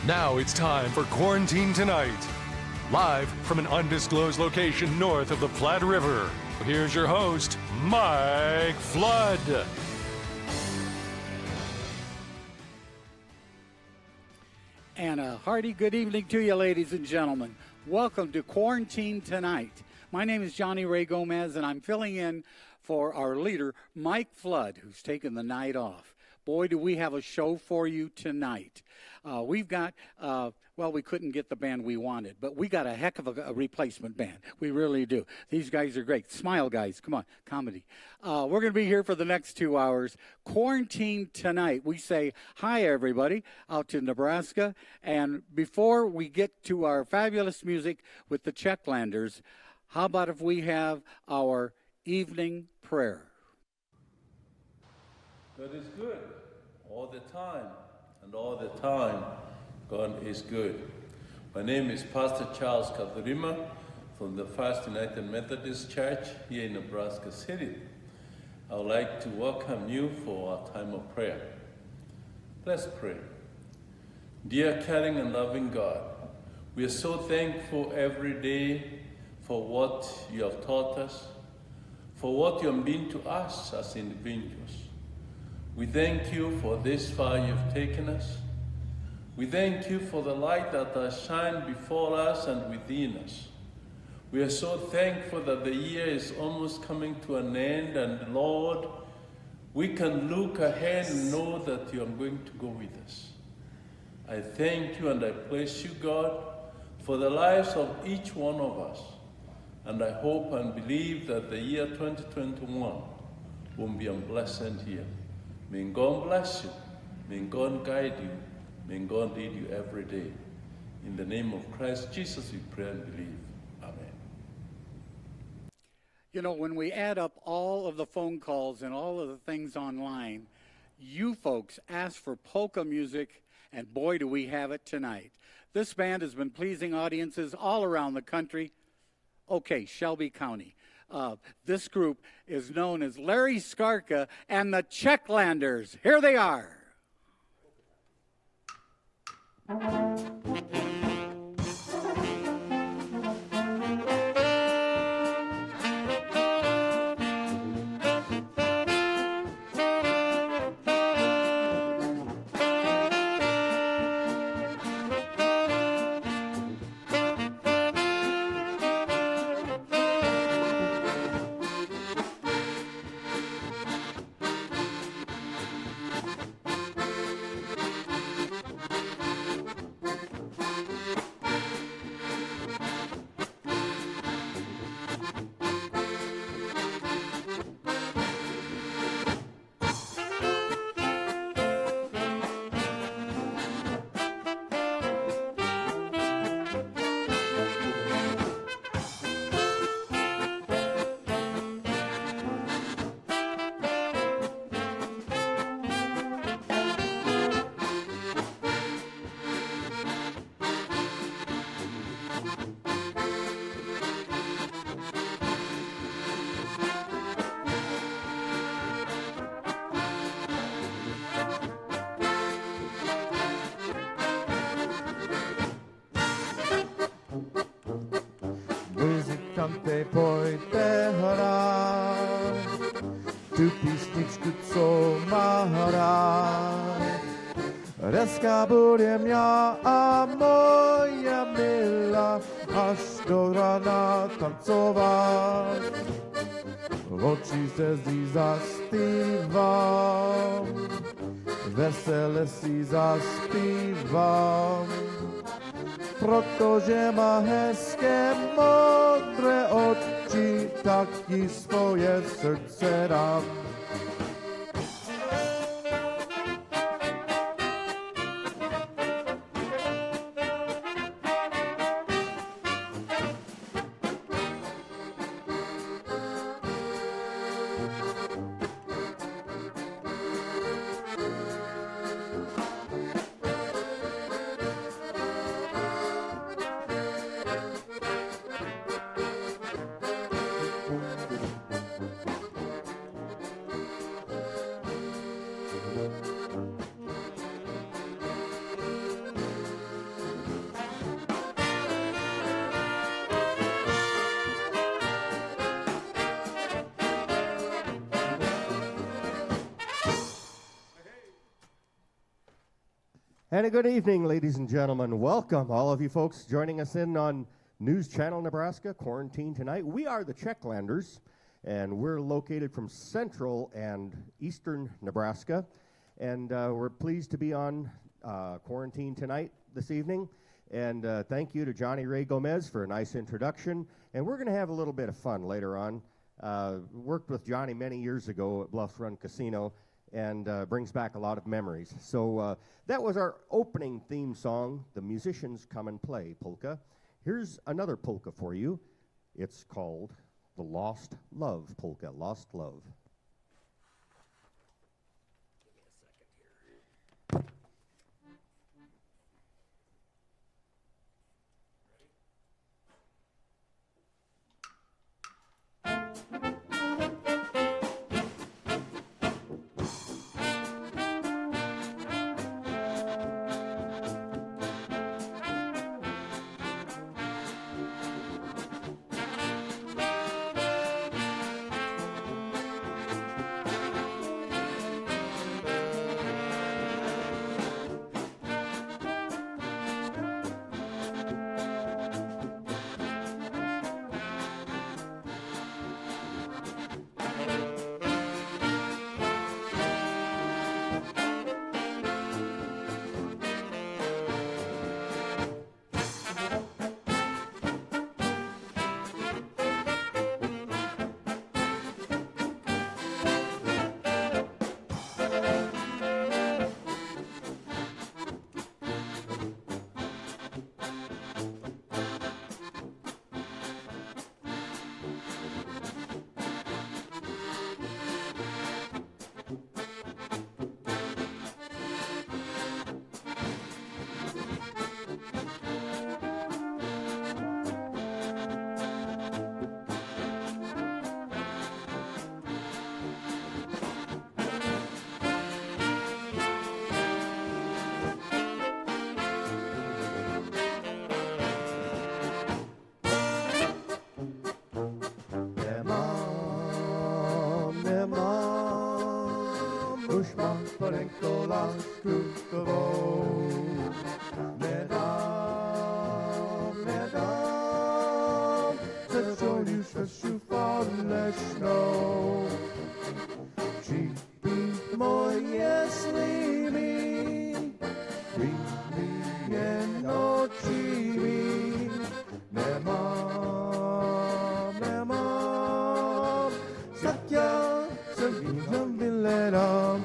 Now it's time for Quarantine Tonight. Live from an undisclosed location north of the Platte River, here's your host, Mike Flood. And a hearty good evening to you, ladies and gentlemen. Welcome to Quarantine Tonight. My name is Johnny Ray Gomez, and I'm filling in for our leader, Mike Flood, who's taken the night off. Boy, do we have a show for you tonight. We've got, we couldn't get the band we wanted, but we got a heck of a replacement band. We really do. These guys are great. Smile, guys. Come on, comedy. We're going to be here for the next 2 hours. Quarantine Tonight. We say hi, everybody, out to Nebraska. And before we get to our fabulous music with the Czechlanders, how about if we have our evening prayer? God is good all the time, and all the time God is good. My name is Pastor Charles Kathurima from the First United Methodist Church here in Nebraska City. I would like to welcome you for our time of prayer. Let's pray. Dear caring and loving God, we are so thankful every day for what you have taught us, for what you have been to us as individuals. We thank you for this far you've taken us. We thank you for the light that has shined before us and within us. We are so thankful that the year is almost coming to an end, and Lord, we can look ahead and know that you are going to go with us. I thank you and I bless you, God, for the lives of each one of us. And I hope and believe that the year 2021 will be a blessed year. May God bless you. May God guide you. May God lead you every day. In the name of Christ Jesus, we pray and believe. Amen. You know, when we add up all of the phone calls and all of the things online, you folks asked for polka music, and boy, do we have it tonight. This band has been pleasing audiences all around the country. Okay, Shelby County. This group is known as Larry Skarka and the Czechlanders. Here they are. Muzikante, pojďte hrát tu písničku, co má hrát. Dneska budem já a moje milá až do rana tancovat. Oči se zdí zaspívám, vesele si zaspívám. Protože má hezké modré oči, tak ti svoje srdce dám. And a good evening, ladies and gentlemen. Welcome, all of you folks joining us in on News Channel Nebraska, Quarantine Tonight. We are the Czechlanders, and we're located from central and eastern Nebraska. And we're pleased to be on Quarantine Tonight this evening. And thank you to Johnny Ray Gomez for a nice introduction. And we're going to have a little bit of fun later on. Worked with Johnny many years ago at Bluff Run Casino, and brings back a lot of memories. So that was our opening theme song, The Musicians Come and Play polka. Here's another polka for you. It's called the Lost Love polka, Lost Love. Palenko lásku tvou. Nedám, začal už vešu falešnou. Přijď můj, jestli mi, jen oči mi. Nemám, zatím se vízem vyledám.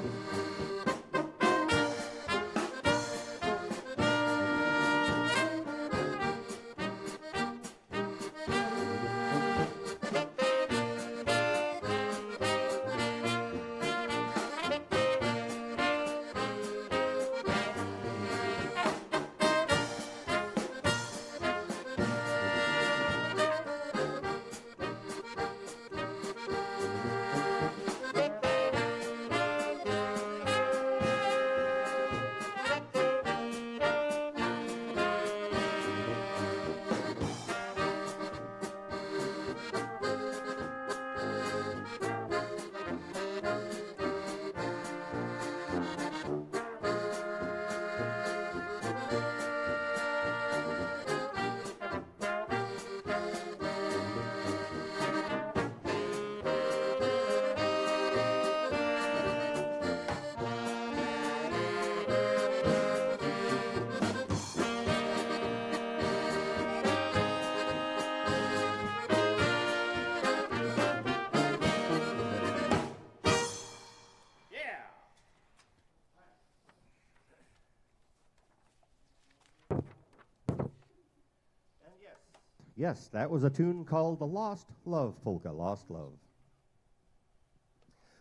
Yes, that was a tune called the Lost Love polka, Lost Love.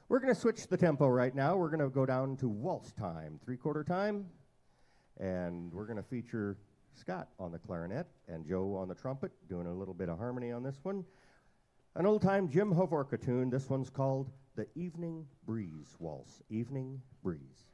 We're going to switch the tempo right now. We're going to go down to waltz time, 3/4 time, and we're going to feature Scott on the clarinet and Joe on the trumpet, doing a little bit of harmony on this one. An old-time Jim Hovorka tune. This one's called the Evening Breeze Waltz, Evening Breeze.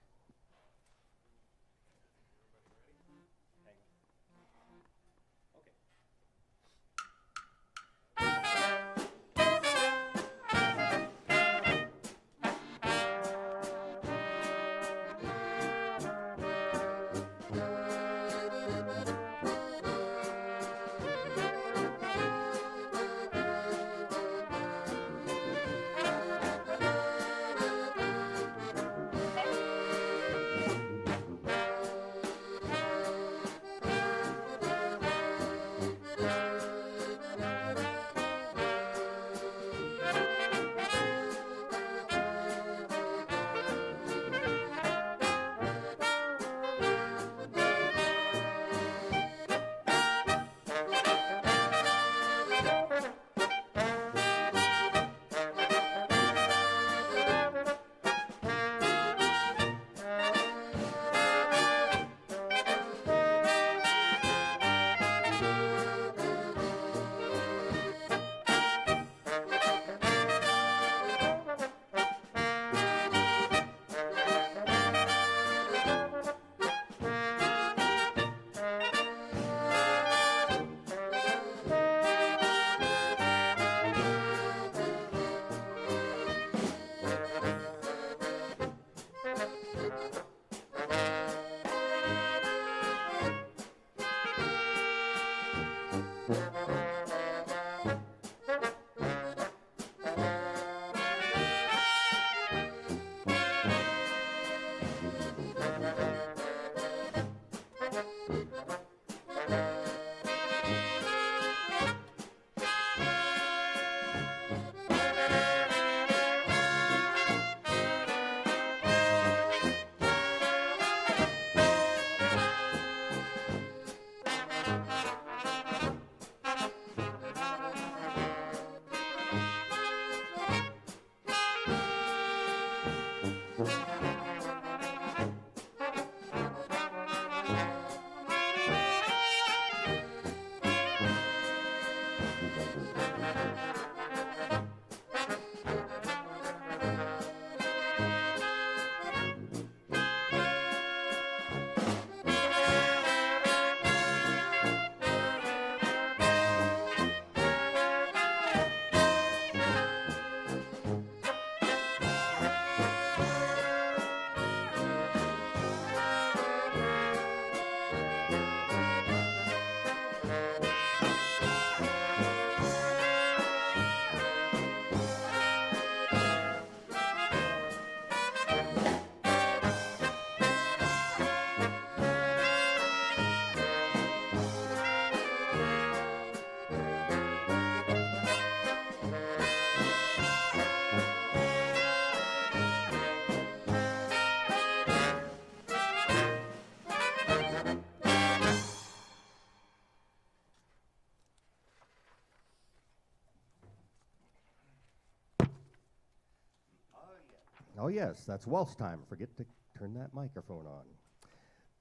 Oh, yes, that's waltz time. Forget to turn that microphone on.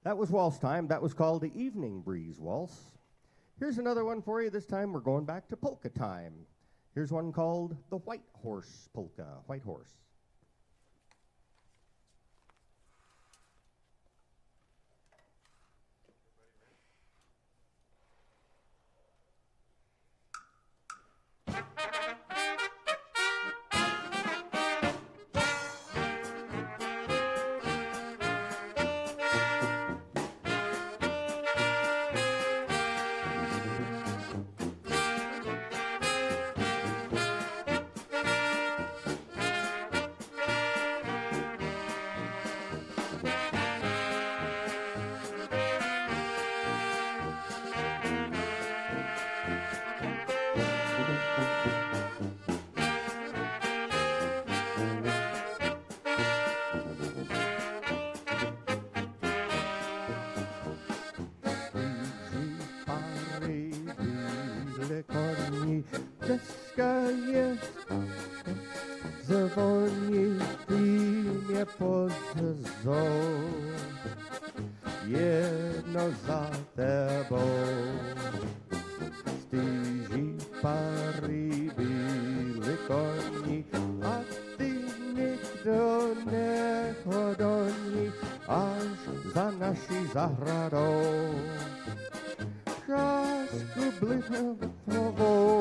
That was waltz time. That was called the Evening Breeze Waltz. Here's another one for you. This time we're going back to polka time. Here's one called the White Horse Polka. White Horse. Czeska jest, zawolni i mnie pozzą. Jedno za tebą, styzi pary byli koni, a ty nigdo nie chodoni, aż za nasi zahradą. Krasku bliknę tobą.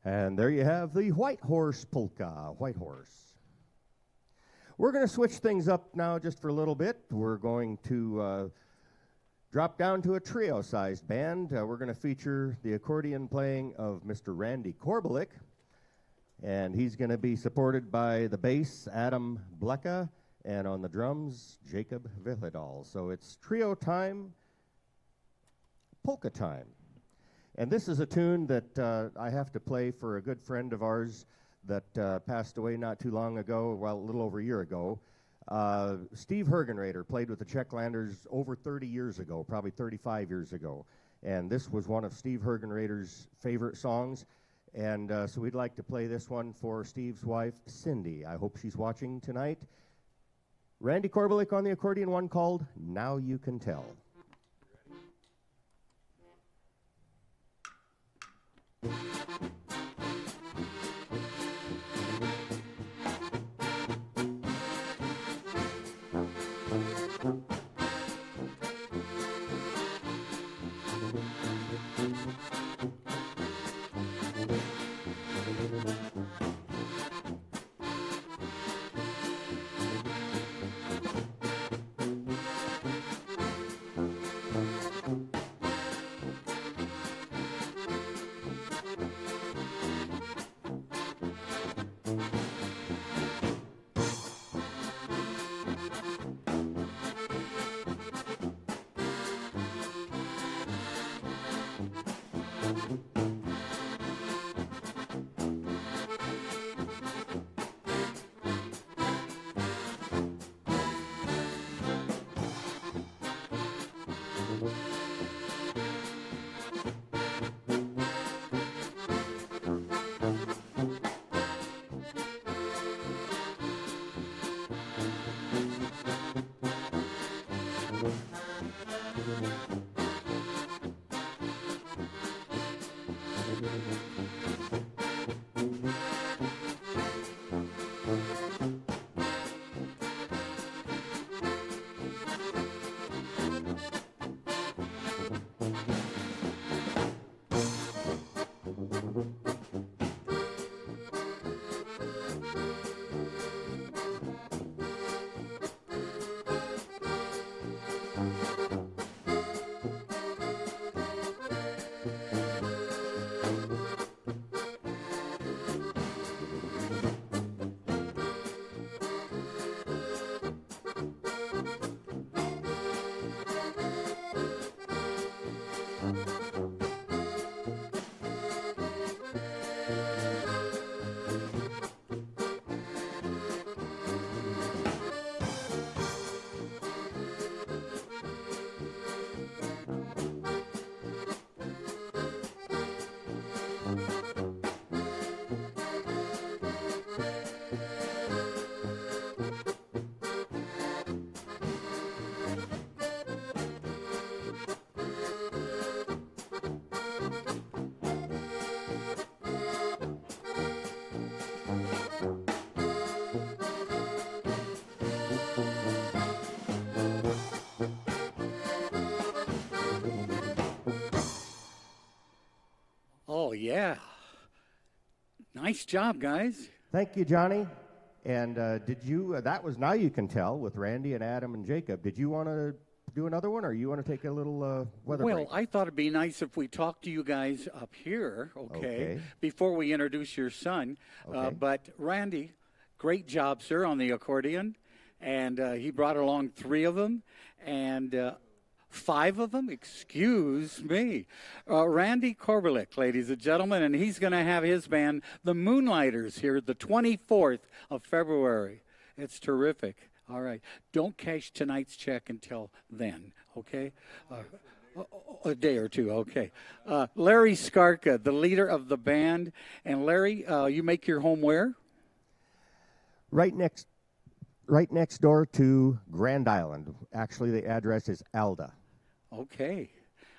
And there you have the White Horse Polka, White Horse. We're going to switch things up now just for a little bit. We're going to drop down to a trio-sized band. We're going to feature the accordion playing of Mr. Randy Korbelik, and he's going to be supported by the bass, Adam Blecka, and on the drums, Jacob Vihledal. So it's trio time Polka Time. And this is a tune that I have to play for a good friend of ours that passed away not too long ago, well, a little over a year ago. Steve Hergenrader played with the Czechlanders over 30 years ago, probably 35 years ago. And this was one of Steve Hergenrader's favorite songs. And so we'd like to play this one for Steve's wife, Cindy. I hope she's watching tonight. Randy Korbelik on the accordion, one called Now You Can Tell. Oh, yeah. Nice job, guys. Thank you, Johnny. And did you, that was Now You Can Tell with Randy and Adam and Jacob. Did you want to do another one, or you want to take a little weather break? Well, I thought it'd be nice if we talked to you guys up here, okay. Before we introduce your son. Okay. But Randy, great job, sir, on the accordion. And he brought along 3 of them. And 5 of them? Excuse me. Randy Korbelik, ladies and gentlemen, and he's going to have his band, the Moonlighters, here the 24th of February. It's terrific. All right. Don't cash tonight's check until then, okay? A day or two, okay. Larry Skarka, the leader of the band. And Larry, you make your home where? Right next door to Grand Island. Actually, the address is Alda. Okay.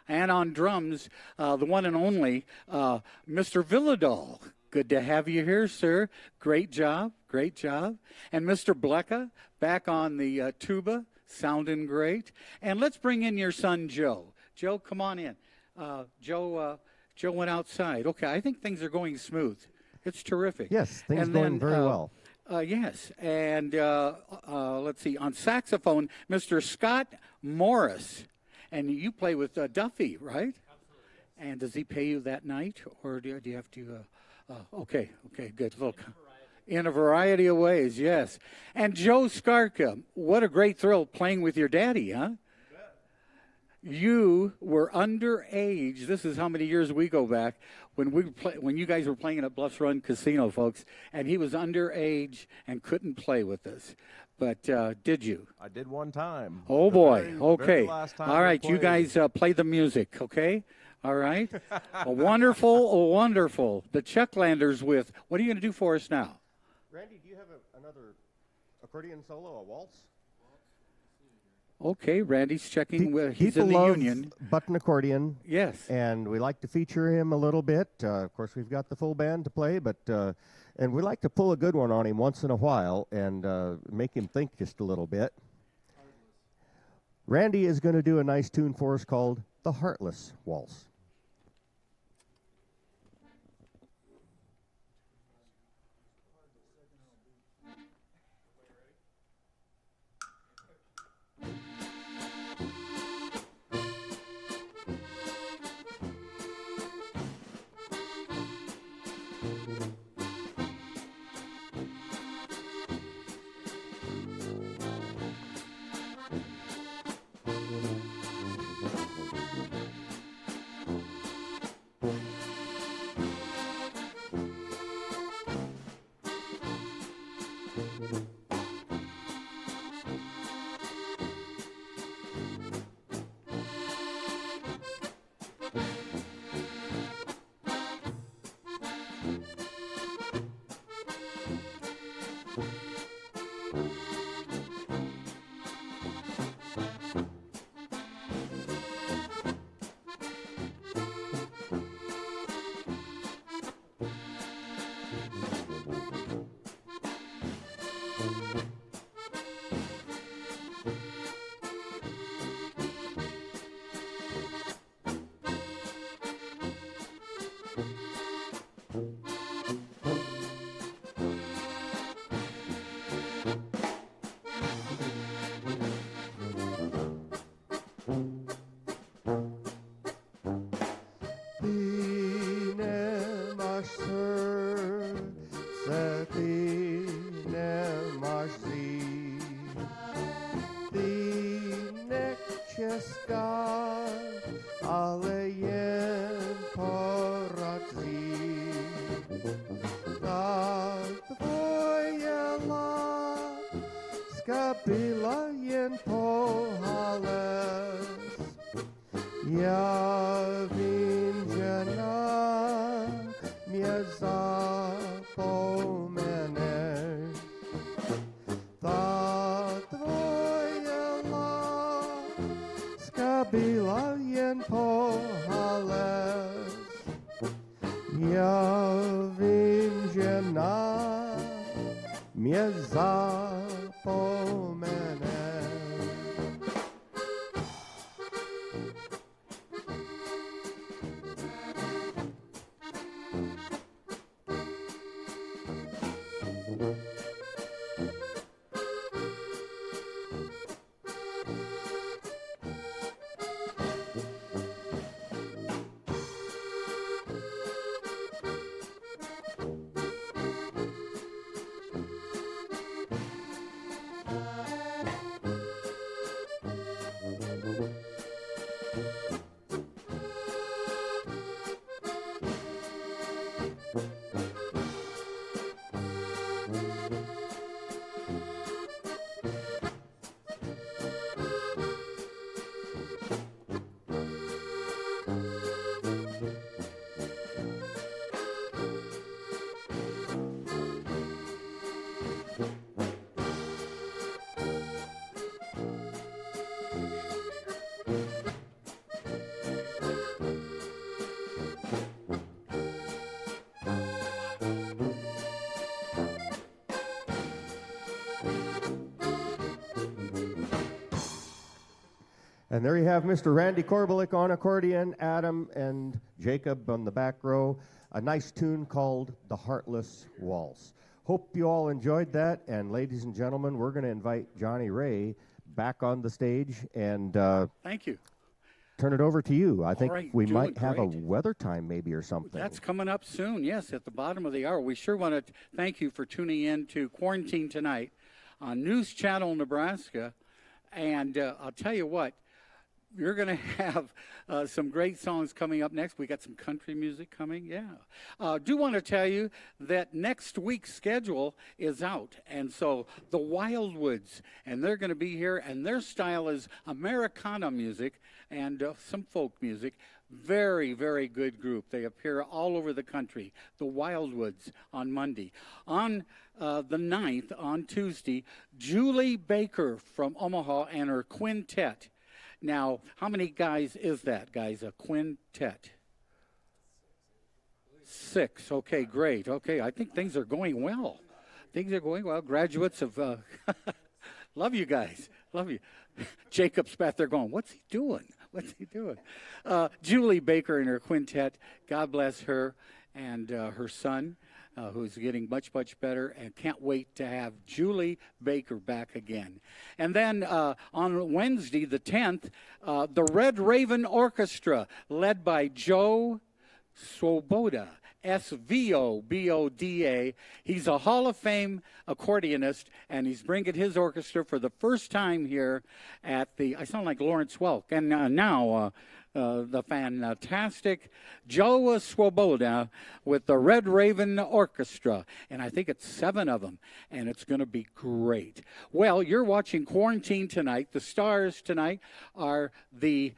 And on drums, the one and only Mr. Villadal. Good to have you here, sir. Great job. Great job. And Mr. Blecka back on the tuba, sounding great. And let's bring in your son, Joe. Joe, come on in. Joe went outside. Okay, I think things are going smooth. It's terrific. Yes, things are going very well. Yes, and let's see, on saxophone, Mr. Scott Morris. And you play with Duffy, right? Absolutely. And does he pay you that night, or do you have to? Okay, good. Look, in a variety of ways, yes. And Joe Skarka, what a great thrill playing with your daddy, huh? you were underage. This is how many years we go back when you guys were playing at Bluffs Run Casino, folks, and he was underage and couldn't play with us. But did you? I did one time. Oh, boy. Very Okay. last time All we right, you played. guys play the music, okay? All right. Wonderful, wonderful. The Czechlanders with, what are you going to do for us now? Randy, do you have another accordion solo, a waltz? Okay, Randy's checking. He's People in the love union. button accordion. Yes. And we like to feature him a little bit. Of course, we've got the full band to play, but and we like to pull a good one on him once in a while and make him think just a little bit. Randy is going to do a nice tune for us called the Heartless Waltz. And there you have Mr. Randy Korbelik on accordion, Adam and Jacob on the back row. A nice tune called The Heartless Waltz. Hope you all enjoyed that. And ladies and gentlemen, we're going to invite Johnny Ray back on the stage and thank you. Turn it over to you. I think right, we might have a great. weather time maybe or something. That's coming up soon, yes, at the bottom of the hour. We sure want to thank you for tuning in to Quarantine Tonight on News Channel Nebraska. And I'll tell you what, you're going to have some great songs coming up next. We got some country music coming, yeah. Do want to tell you that next week's schedule is out, and so the Wildwoods, and they're going to be here, and their style is Americana music and some folk music. Very, very good group. They appear all over the country. The Wildwoods on Monday. On the 9th, on Tuesday, Julie Baker from Omaha and her quintet. Now, how many guys is that, guys? A quintet? 6. Okay, great. Okay, I think things are going well. Things are going well. Graduates of, love you guys. Love you. Jacob's back there going, what's he doing? What's he doing? Julie Baker and her quintet, God bless her and her son, who's getting much, much better, and can't wait to have Julie Baker back again. And then on Wednesday, the 10th, the Red Raven Orchestra, led by Joe Swoboda, Svoboda. He's a Hall of Fame accordionist, and he's bringing his orchestra for the first time here at the, I sound like Lawrence Welk, and now the fantastic Joe Swoboda with the Red Raven Orchestra, and I think it's 7 of them, and it's going to be great. Well, you're watching Quarantine Tonight. The stars tonight are the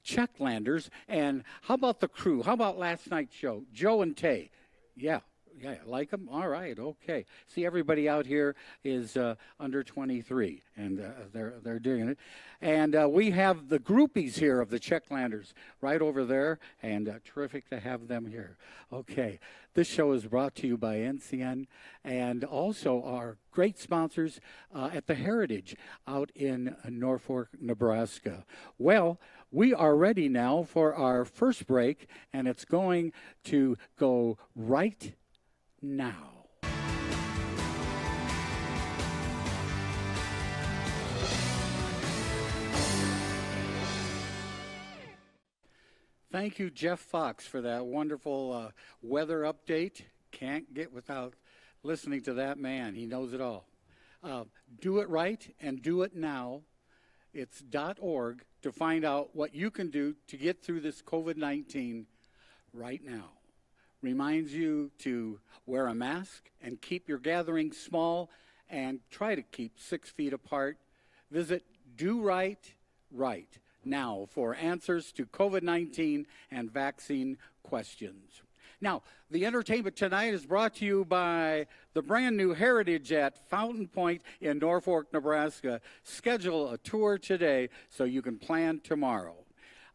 Czechlanders, and how about the crew? How about last night's show? Joe and Tay. Yeah, like them? All right, okay. See, everybody out here is under 23, and they're doing it. And we have the groupies here of the Czechlanders right over there, and terrific to have them here. Okay, this show is brought to you by NCN and also our great sponsors at the Heritage out in Norfolk, Nebraska. Well, we are ready now for our first break, and it's going to go right now. Thank you, Jeff Fox, for that wonderful weather update. Can't get without listening to that man. He knows it all. Do it right and do it now. It's .org to find out what you can do to get through this COVID-19 right now. Reminds you to wear a mask and keep your gatherings small and try to keep 6 feet apart. Visit Do Right now for answers to COVID-19 and vaccine questions. Now, the entertainment tonight is brought to you by the brand new Heritage at Fountain Point in Norfolk, Nebraska. Schedule a tour today so you can plan tomorrow.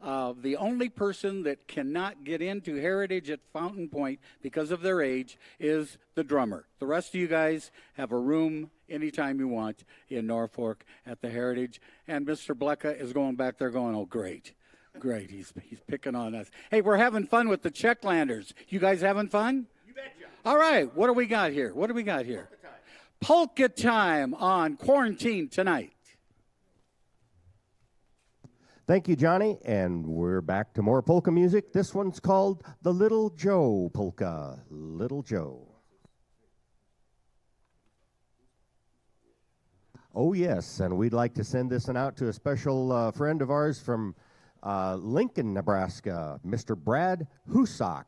The only person that cannot get into Heritage at Fountain Point because of their age is the drummer. The rest of you guys have a room anytime you want in Norfolk at the Heritage. And Mr. Blecka is going back there going, oh, great. Great, he's picking on us. Hey, we're having fun with the Czechlanders. You guys having fun? You betcha. All right, what do we got here? Polka time on Quarantine Tonight. Thank you, Johnny, and we're back to more polka music. This one's called the Little Joe Polka. Little Joe. Oh, yes, and we'd like to send this one out to a special friend of ours from Lincoln, Nebraska, Mr. Brad Husak.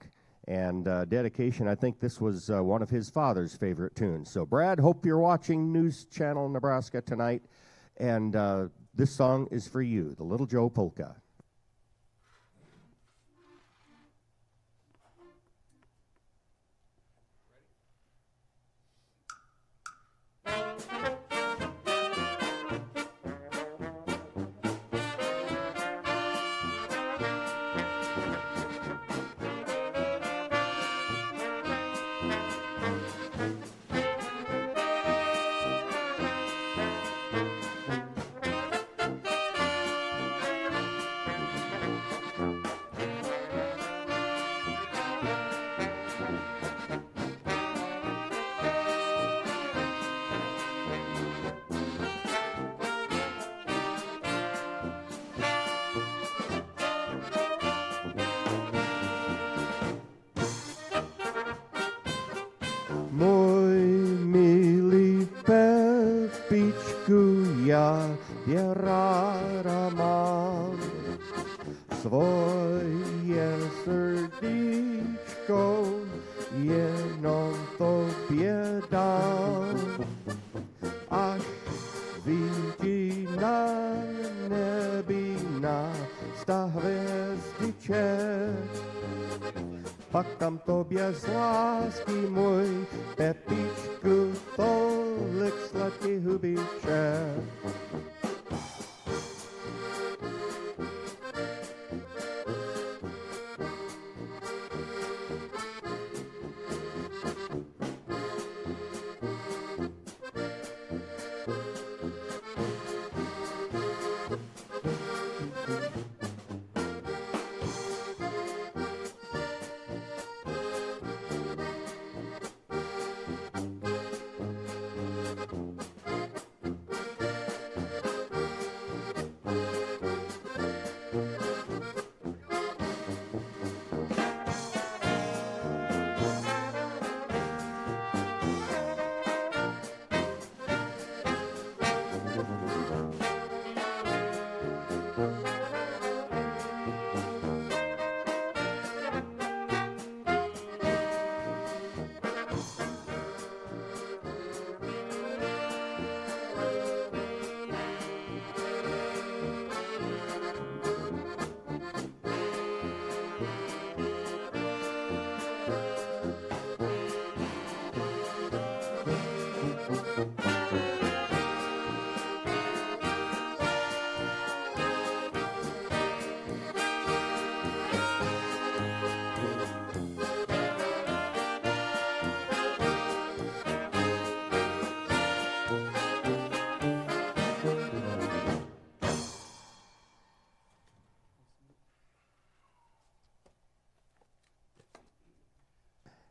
And dedication, I think this was one of his father's favorite tunes. So, Brad, hope you're watching News Channel Nebraska tonight. And this song is for you, the Little Joe Polka. moje srdíčko jenom tobě dám. Až svítí na nebi násta hvězdiček, pak tam tobě z lásky můj Pepičku tolik sladkých hubiček.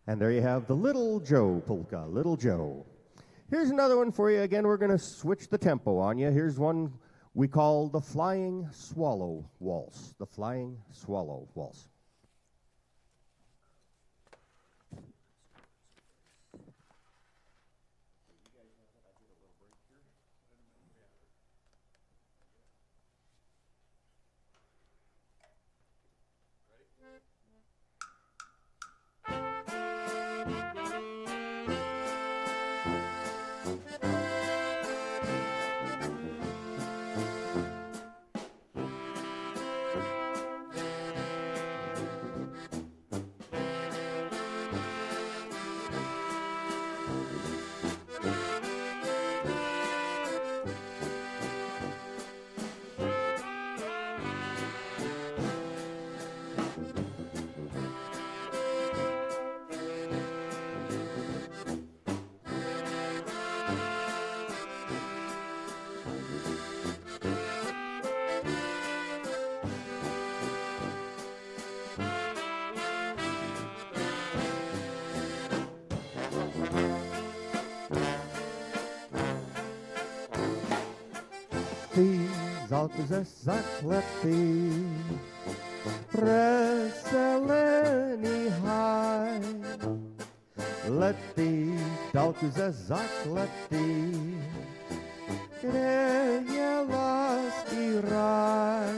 And there you have the Little Joe polka, Little Joe. Here's another one for you. Again, we're going to switch the tempo on you. Here's one we call the Flying Swallow Waltz. The Flying Swallow Waltz. Zálku ze zakletý, preselený háj. Letí dálku ze zakletý, kde je lásky ráj.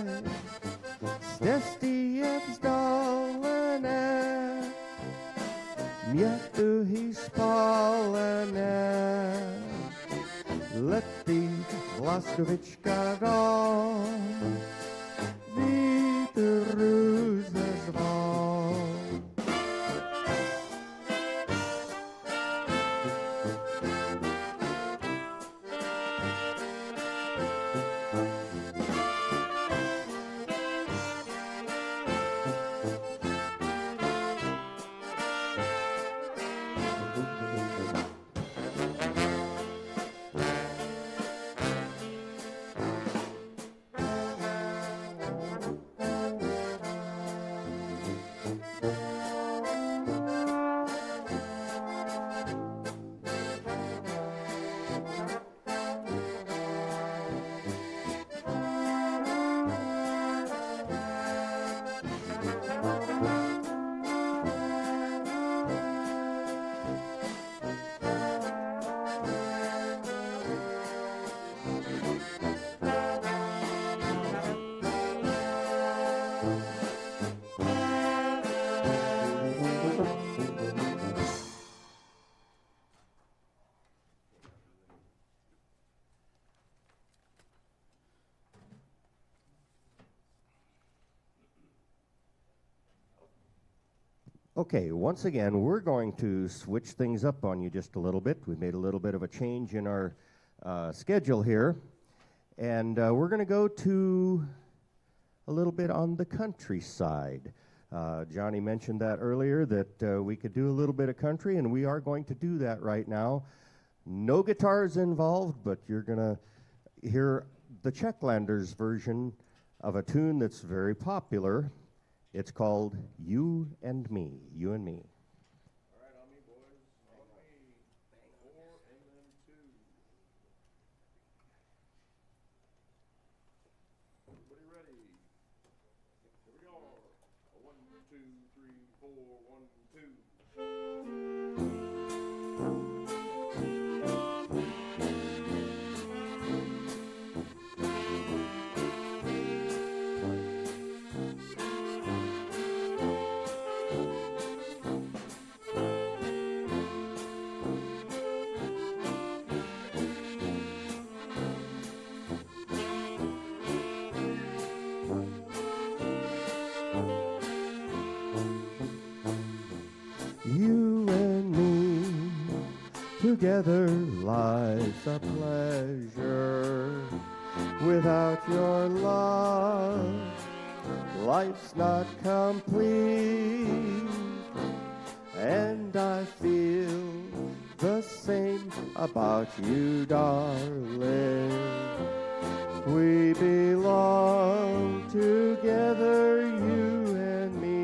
Z cesty je vzdálené, mě tuhy spálené. Letí láskovička dom, vítr růze zvon. Okay, once again, we're going to switch things up on you just a little bit. We've made a little bit of a change in our schedule here. And we're going to go to a little bit on the countryside. Johnny mentioned that earlier, that we could do a little bit of country, and we are going to do that right now. No guitars involved, but you're going to hear the Czechlanders version of a tune that's very popular. It's called You and Me, You and Me. All right, on me, boys. On me. 4 and then 2. Everybody ready? Here we go. 1, 2, 3, 4, 1, 2. You and me, together life's a pleasure. Without your love, life's not complete. And I feel the same about you, darling. We belong together, you and me.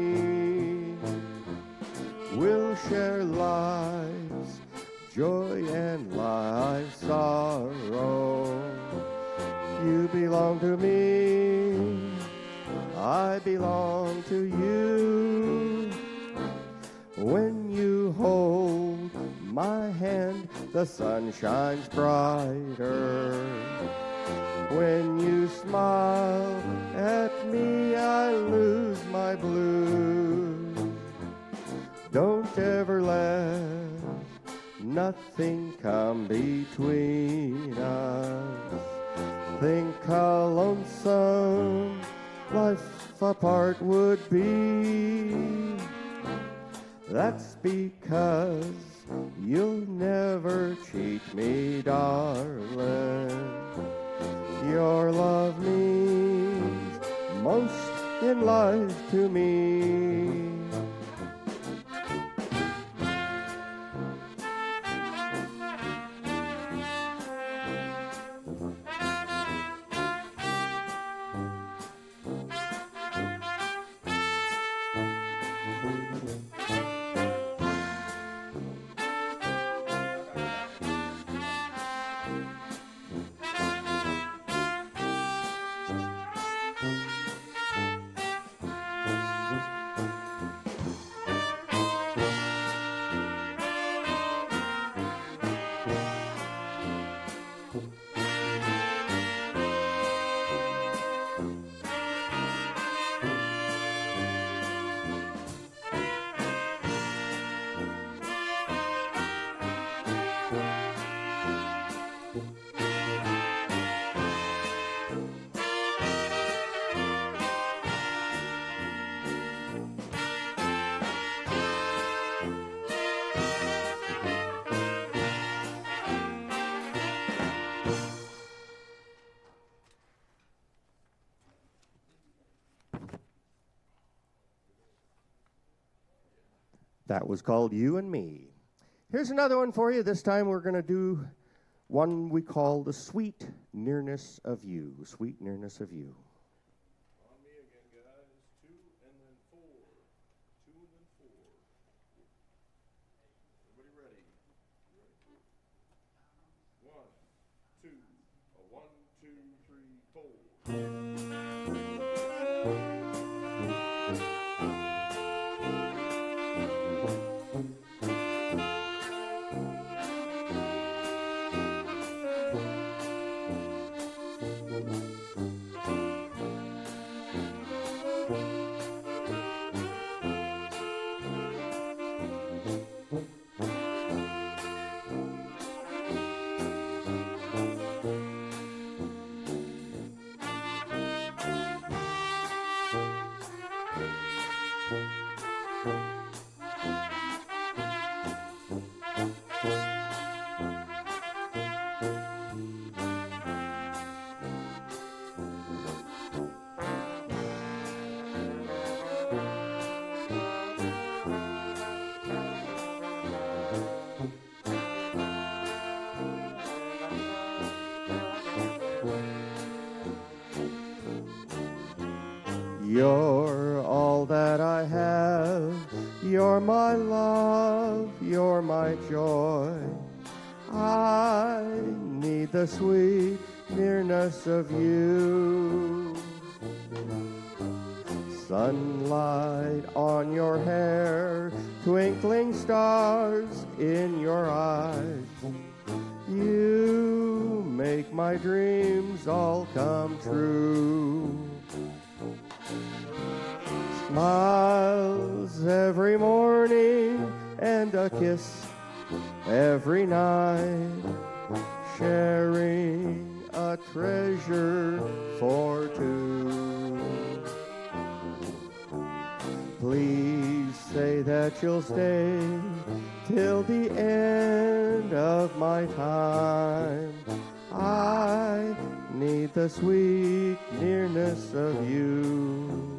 We'll share life's joy and life's sorrow. You belong to me, I belong to you. When you hold my hand, the sun shines brighter. When you smile at me, I lose my blues. Don't ever let nothing come between us. Think how lonesome life apart would be. That's because you'll never cheat me, darling. Your love means most in life to me. That was called You and Me. Here's another one for you. This time we're going to do one we call The Sweet Nearness of You. Sweet Nearness of You. On me again, guys. 2 and then 4. 2 and then 4. Everybody ready? 1, 2. 1, 2, 3, 4. You're all that I have, you're my love, you're my joy. I need the sweet nearness of you. Sunlight on your hair, twinkling stars in your eyes. You make my dreams all come true. Smiles every morning and a kiss every night, sharing a treasure for two. Please say that you'll stay till the end of my time. I need the sweet nearness of you.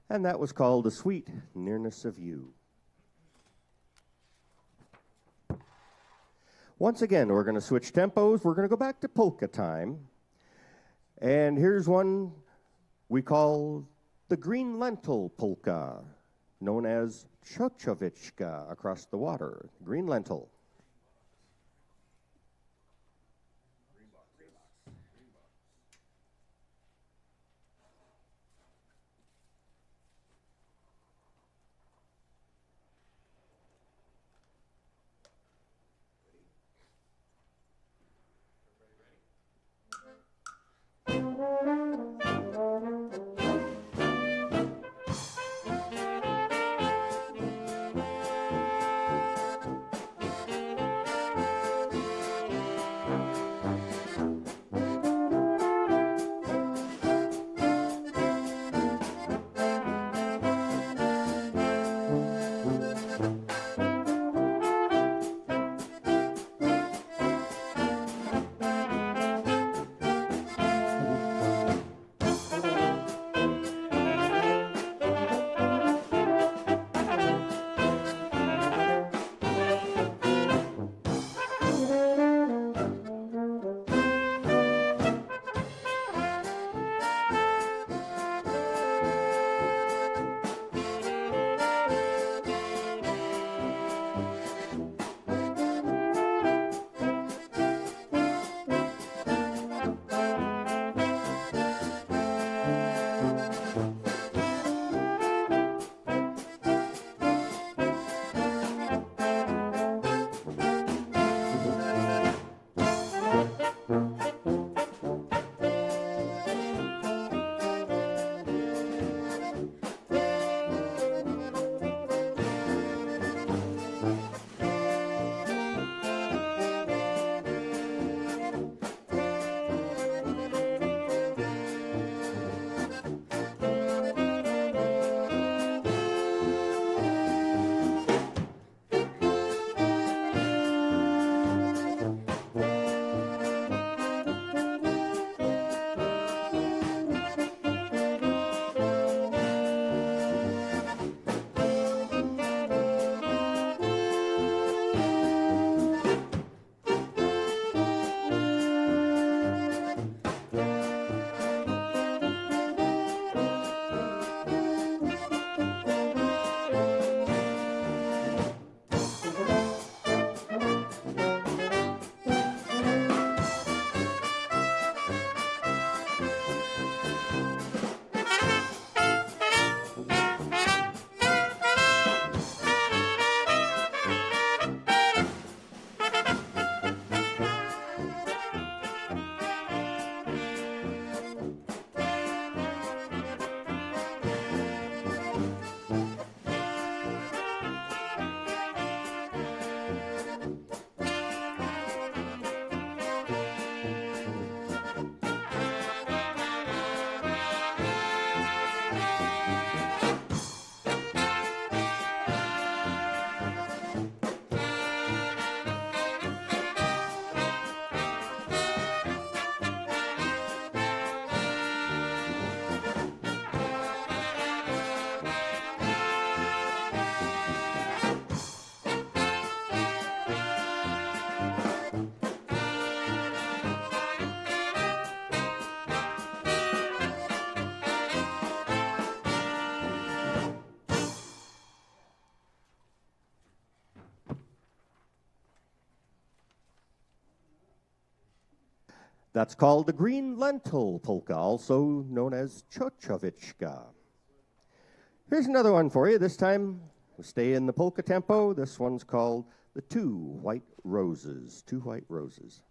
And that was called The Sweet Nearness of You. Once again, we're going to switch tempos. We're going to go back to polka time. And here's one we call the Green Lentil Polka, known as Chochowiczka across the water. Green lentil. That's called the Green Lentil Polka, also known as Chochovichka. Here's another one for you. This time, we stay in the polka tempo. This one's called the Two White Roses. Two White Roses.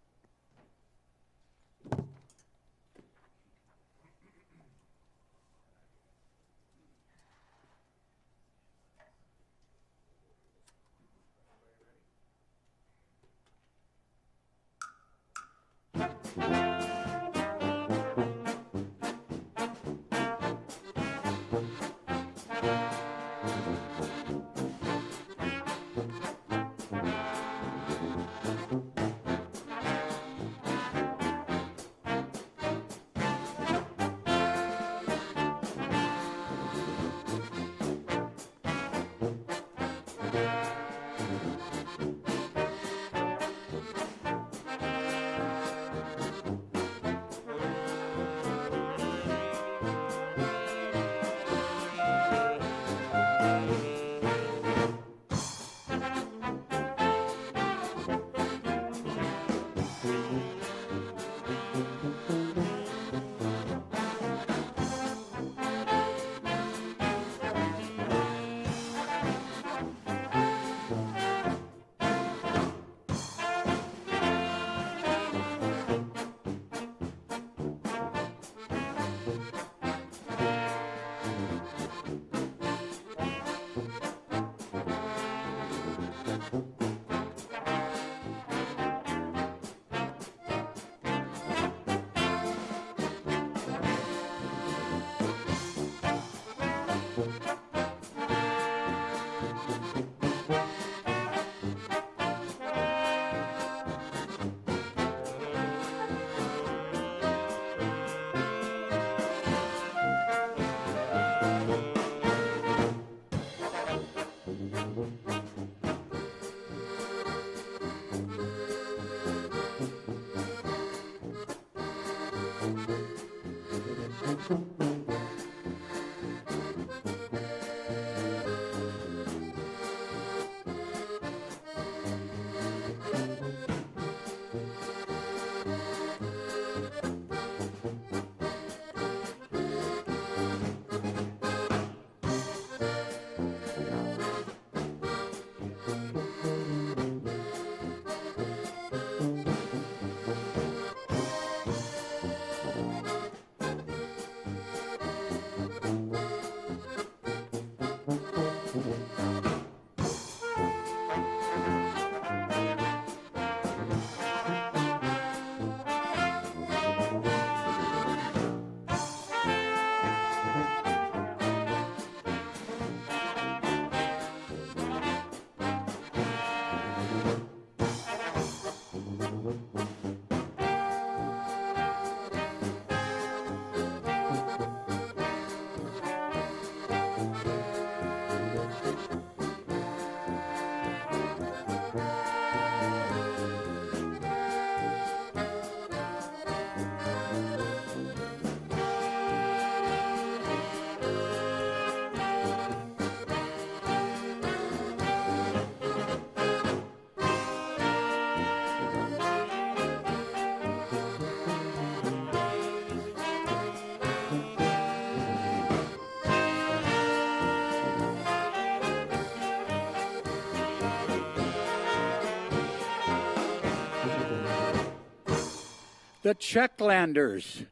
The Czechlanders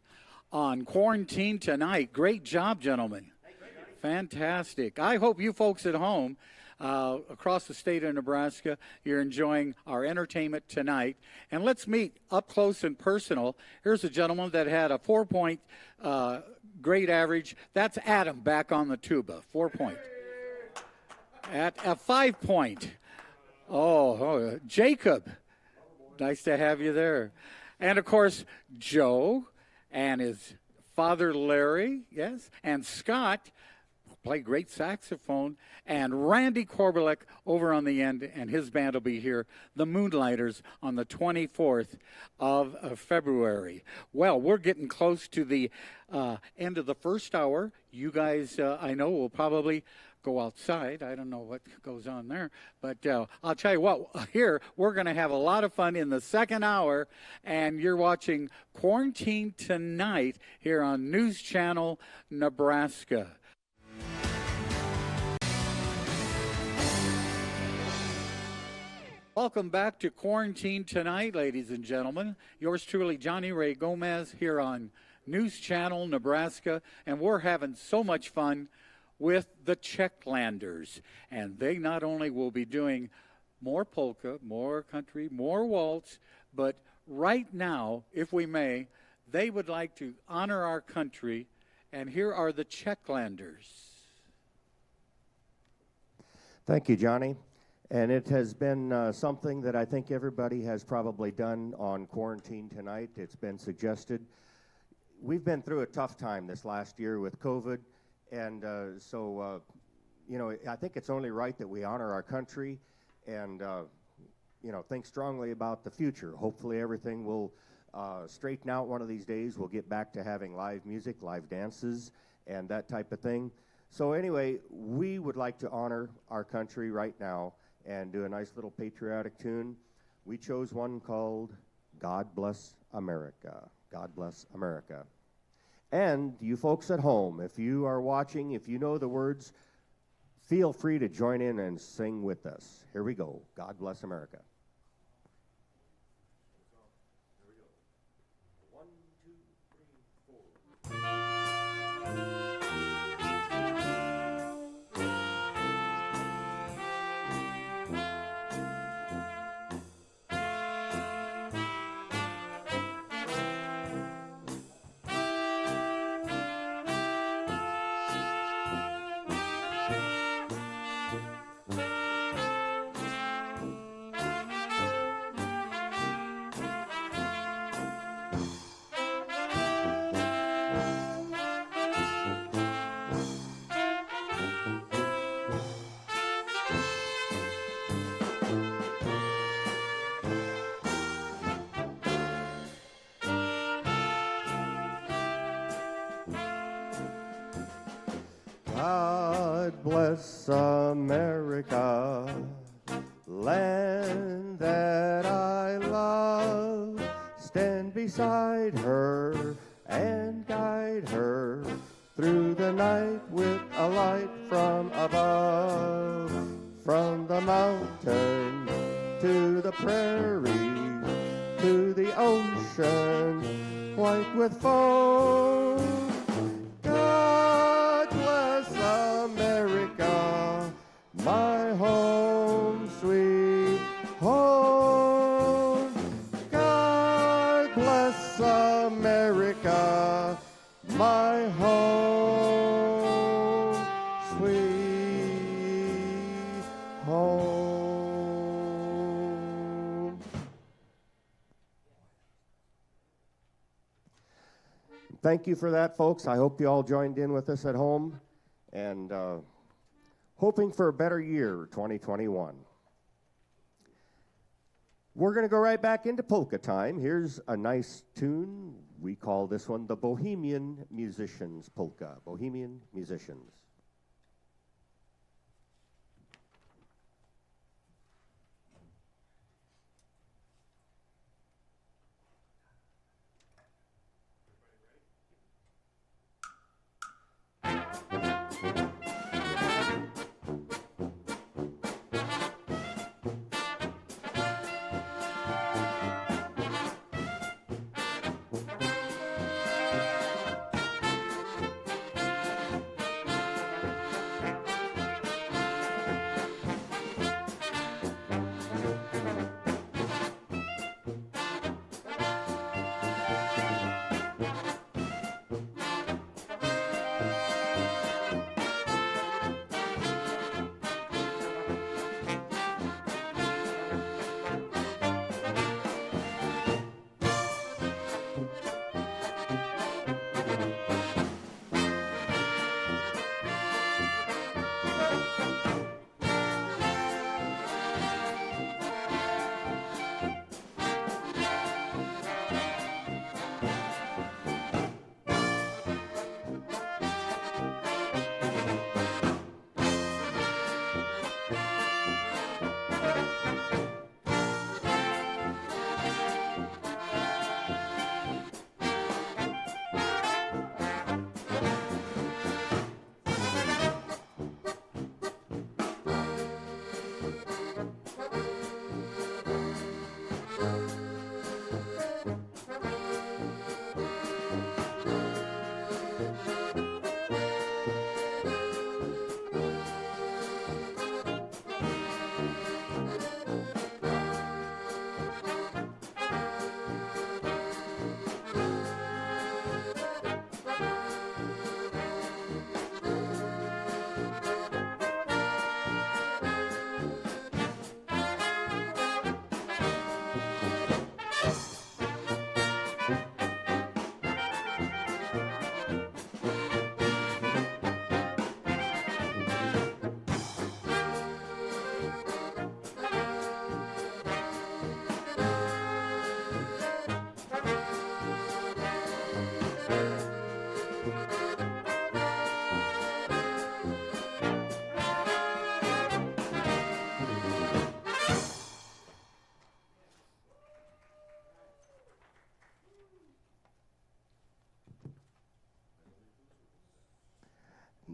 on Quarantine Tonight. Great job, gentlemen. Fantastic. I hope you folks at home across the state of Nebraska, you're enjoying our entertainment tonight. And let's meet up close and personal. Here's a gentleman that had a 4-point grade average. That's Adam back on the tuba, 4-point. At a 5-point. Jacob. Nice to have you there. And, of course, Joe and his father, Larry, yes, and Scott play great saxophone, and Randy Korbalek over on the end, and his band will be here, the Moonlighters, on the 24th of February. Well, we're getting close to the end of the first hour. You guys, I know, will probably go outside. I don't know what goes on there. But I'll tell you what, here we're going to have a lot of fun in the second hour. And you're watching Quarantine Tonight here on News Channel Nebraska. Welcome back to Quarantine Tonight, ladies and gentlemen. Yours truly, Johnny Ray Gomez, here on News Channel Nebraska. And we're having so much fun with the Czechlanders. And they not only will be doing more polka, more country, more waltz, but right now, if we may, they would like to honor our country. And here are the Czechlanders. Thank you, Johnny. And it has been something that I think everybody has probably done on Quarantine Tonight. It's been suggested. We've been through a tough time this last year with COVID, and so I think it's only right that we honor our country and, think strongly about the future. Hopefully everything will straighten out one of these days. We'll get back to having live music, live dances, and that type of thing. So anyway, we would like to honor our country right now and do a nice little patriotic tune. We chose one called God Bless America. God Bless America. And you folks at home, if you are watching, if you know the words, feel free to join in and sing with us. Here we go. God Bless America. Here we go. 1, 2, 3, 4. God bless America, land that I love. Stand beside her and guide her through the night with a light from above. From the mountain to the prairie, to the ocean, white with foam. God bless America, my home, sweet home. God bless America, my home, sweet home. Thank you for that, folks. I hope you all joined in with us at home, and hoping for a better year, 2021. We're going to go right back into polka time. Here's a nice tune. We call this one the Bohemian Musicians Polka. Bohemian Musicians.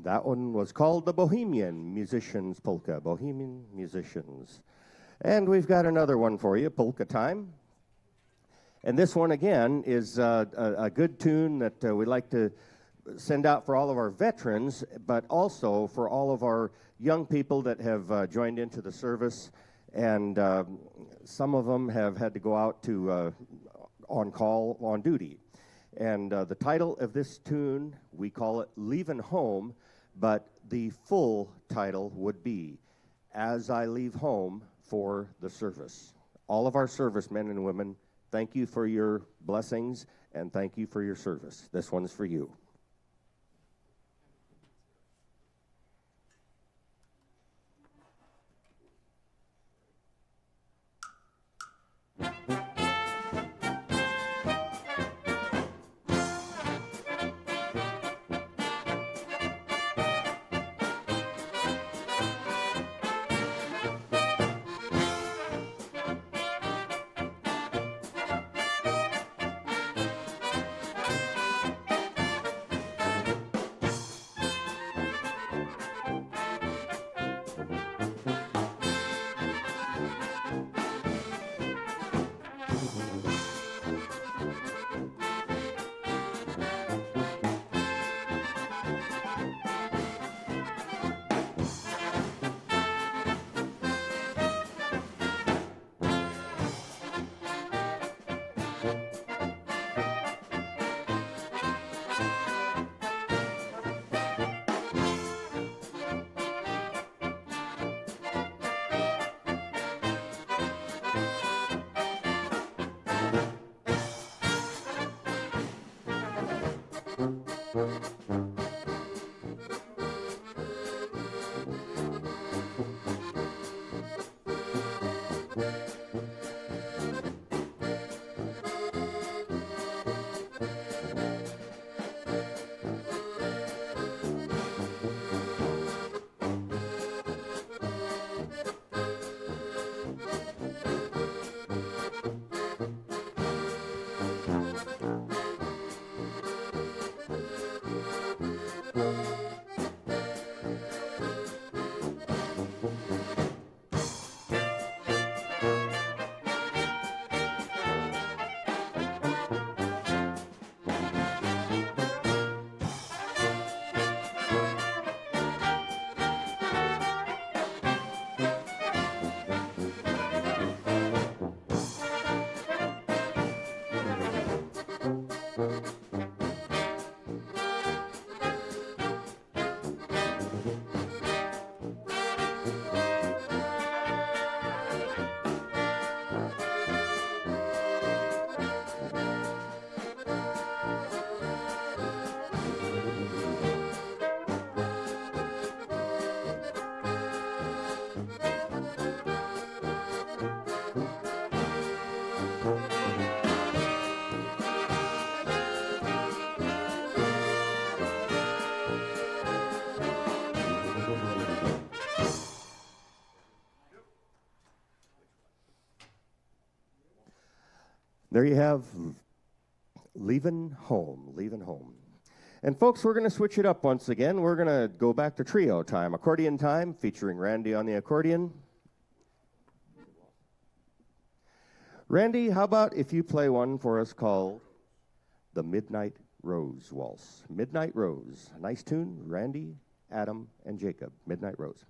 That one was called the Bohemian Musicians Polka, Bohemian Musicians. And we've got another one for you, Polka Time. And this one, again, is a good tune that we'd like to send out for all of our veterans, but also for all of our young people that have joined into the service. And some of them have had to go out to on call, on duty. And the title of this tune, we call it Leavin' Home, but the full title would be As I Leave Home for the Service. All of our servicemen and women, thank you for your blessings and thank you for your service. This one's for you. There you have Leavin' Home, Leavin' Home. And folks, we're going to switch it up once again. We're going to go back to trio time, accordion time, featuring Randy on the accordion. Randy, how about if you play one for us called the Midnight Rose Waltz? Midnight Rose, a nice tune, Randy, Adam, and Jacob, Midnight Rose.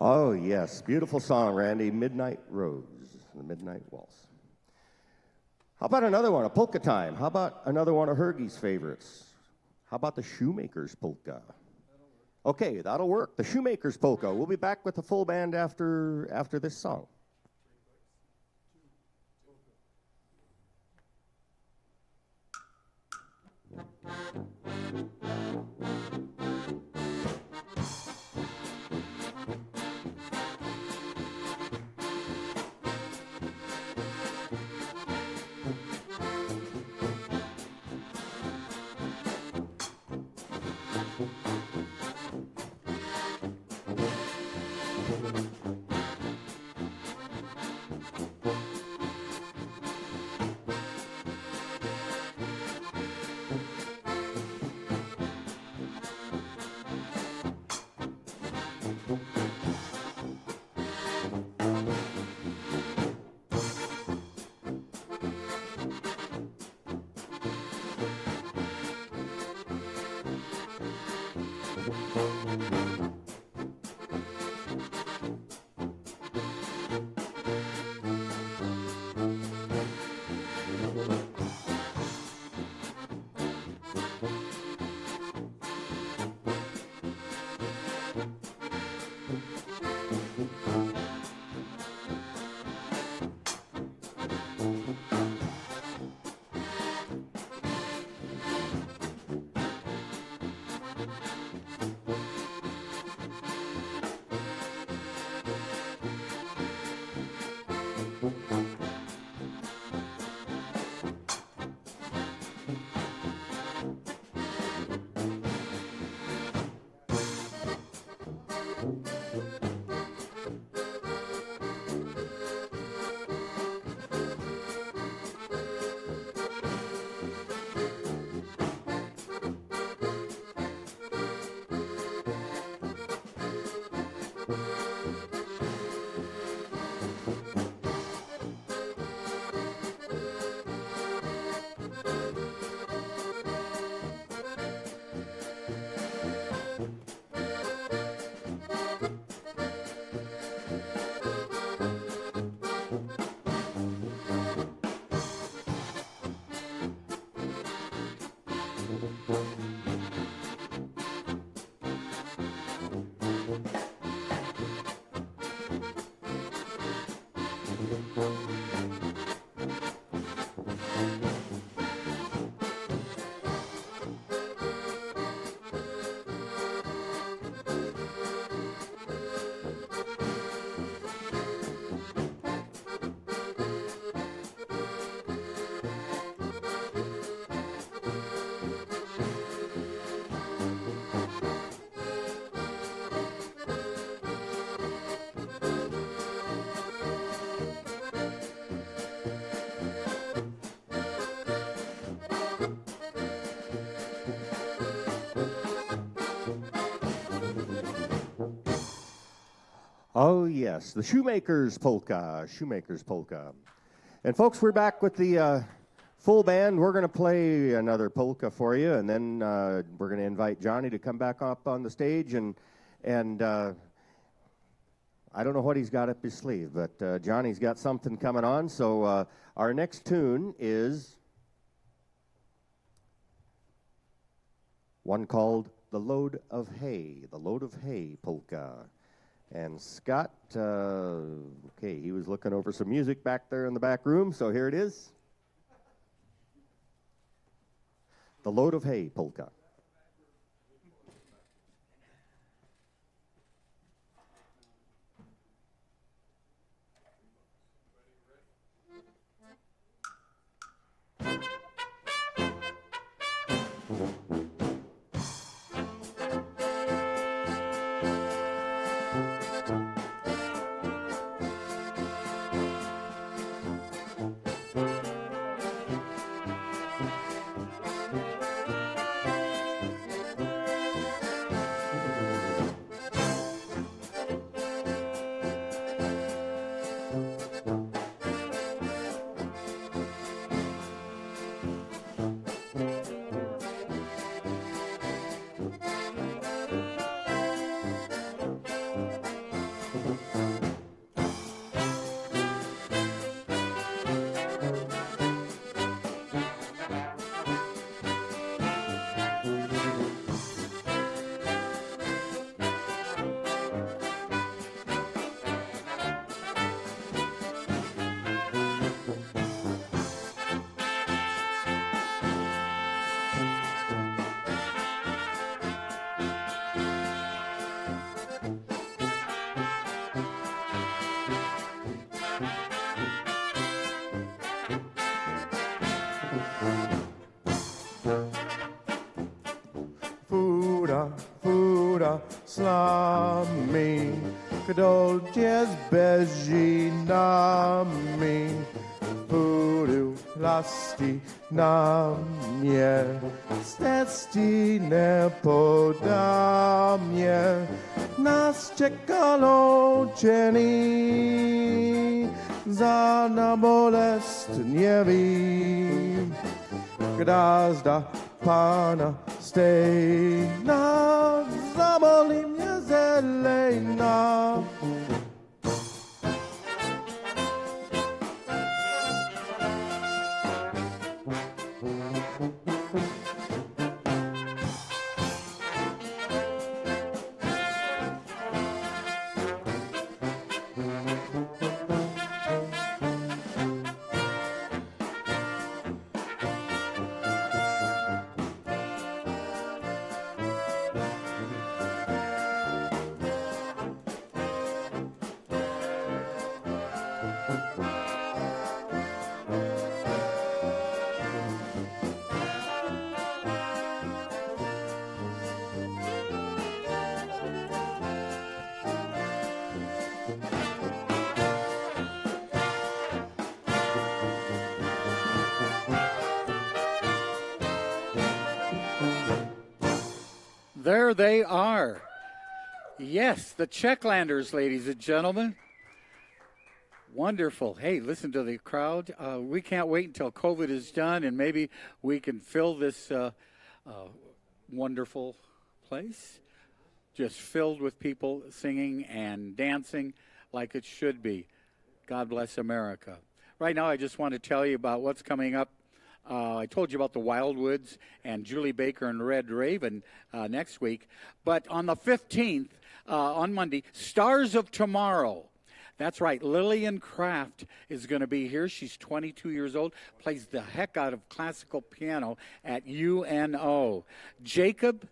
Oh, yes. Beautiful song, Randy. Midnight Rose, the Midnight Waltz. How about another one, a polka time? How about another one of Hergie's favorites? How about the Shoemaker's Polka? Okay, that'll work. The Shoemaker's Polka. We'll be back with the full band after this song. Oh, yes, the Shoemaker's Polka, Shoemaker's Polka. And folks, we're back with the full band. We're going to play another polka for you, and then we're going to invite Johnny to come back up on the stage. And I don't know what he's got up his sleeve, but Johnny's got something coming on. So our next tune is one called The Load of Hay, the Load of Hay Polka. And Scott, okay, he was looking over some music back there in the back room, so here it is. The Load of Hay Polka. Fura s nami, kdo tě zbeží nami. Budu lasti na mě, z cesty nepodá mě. Nás čekalo čení, za na bolest nevím. Grazda Pana stejná, zabolí mě zelejná. There they are. Yes, the Czechlanders, ladies and gentlemen. Wonderful. Hey, listen to the crowd. We can't wait until COVID is done, and maybe we can fill this wonderful place, just filled with people singing and dancing like it should be. God bless America. Right now, I just want to tell you about what's coming up. I told you about the Wildwoods and Julie Baker and Red Raven next week. But on the 15th, on Monday, Stars of Tomorrow. That's right, Lillian Kraft is going to be here. She's 22 years old, plays the heck out of classical piano at UNO. Jacob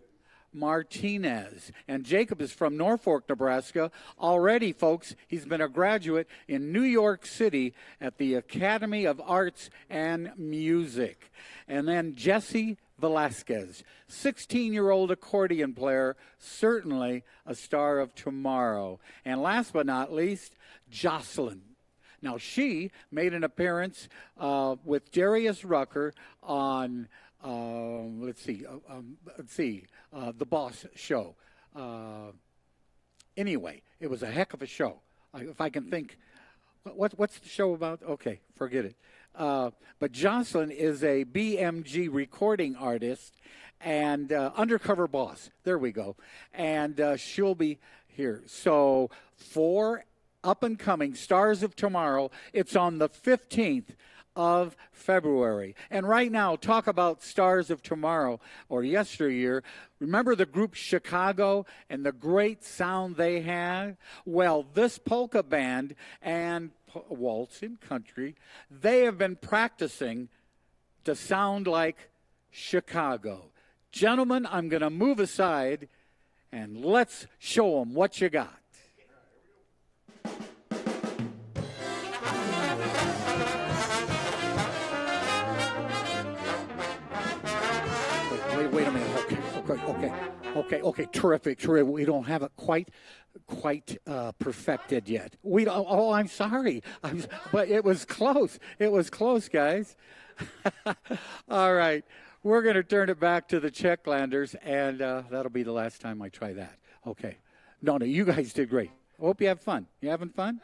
Martinez. And Jacob is from Norfolk, Nebraska. Already, folks, he's been a graduate in New York City at the Academy of Arts and Music. And then Jesse Velasquez, 16-year-old accordion player, certainly a star of tomorrow. And last but not least, Jocelyn. Now, she made an appearance with Darius Rucker on The Boss Show. Anyway, it was a heck of a show. If I can think, what's the show about? Okay, forget it. But Jocelyn is a BMG recording artist and undercover boss. There we go. And she'll be here. So for up-and-coming Stars of Tomorrow, it's on the 15th of February. And right now, talk about Stars of Tomorrow or yesteryear. Remember the group Chicago and the great sound they had? Well, this polka band and waltz and country, they have been practicing to sound like Chicago. Gentlemen, I'm going to move aside and let's show them what you got. Wait a minute. Okay. Terrific. We don't have it quite perfected yet. We don't. Oh, I'm sorry. But it was close. It was close, guys. All right. We're going to turn it back to the Czechlanders, and that'll be the last time I try that. Okay. No, you guys did great. Hope you have fun. You having fun?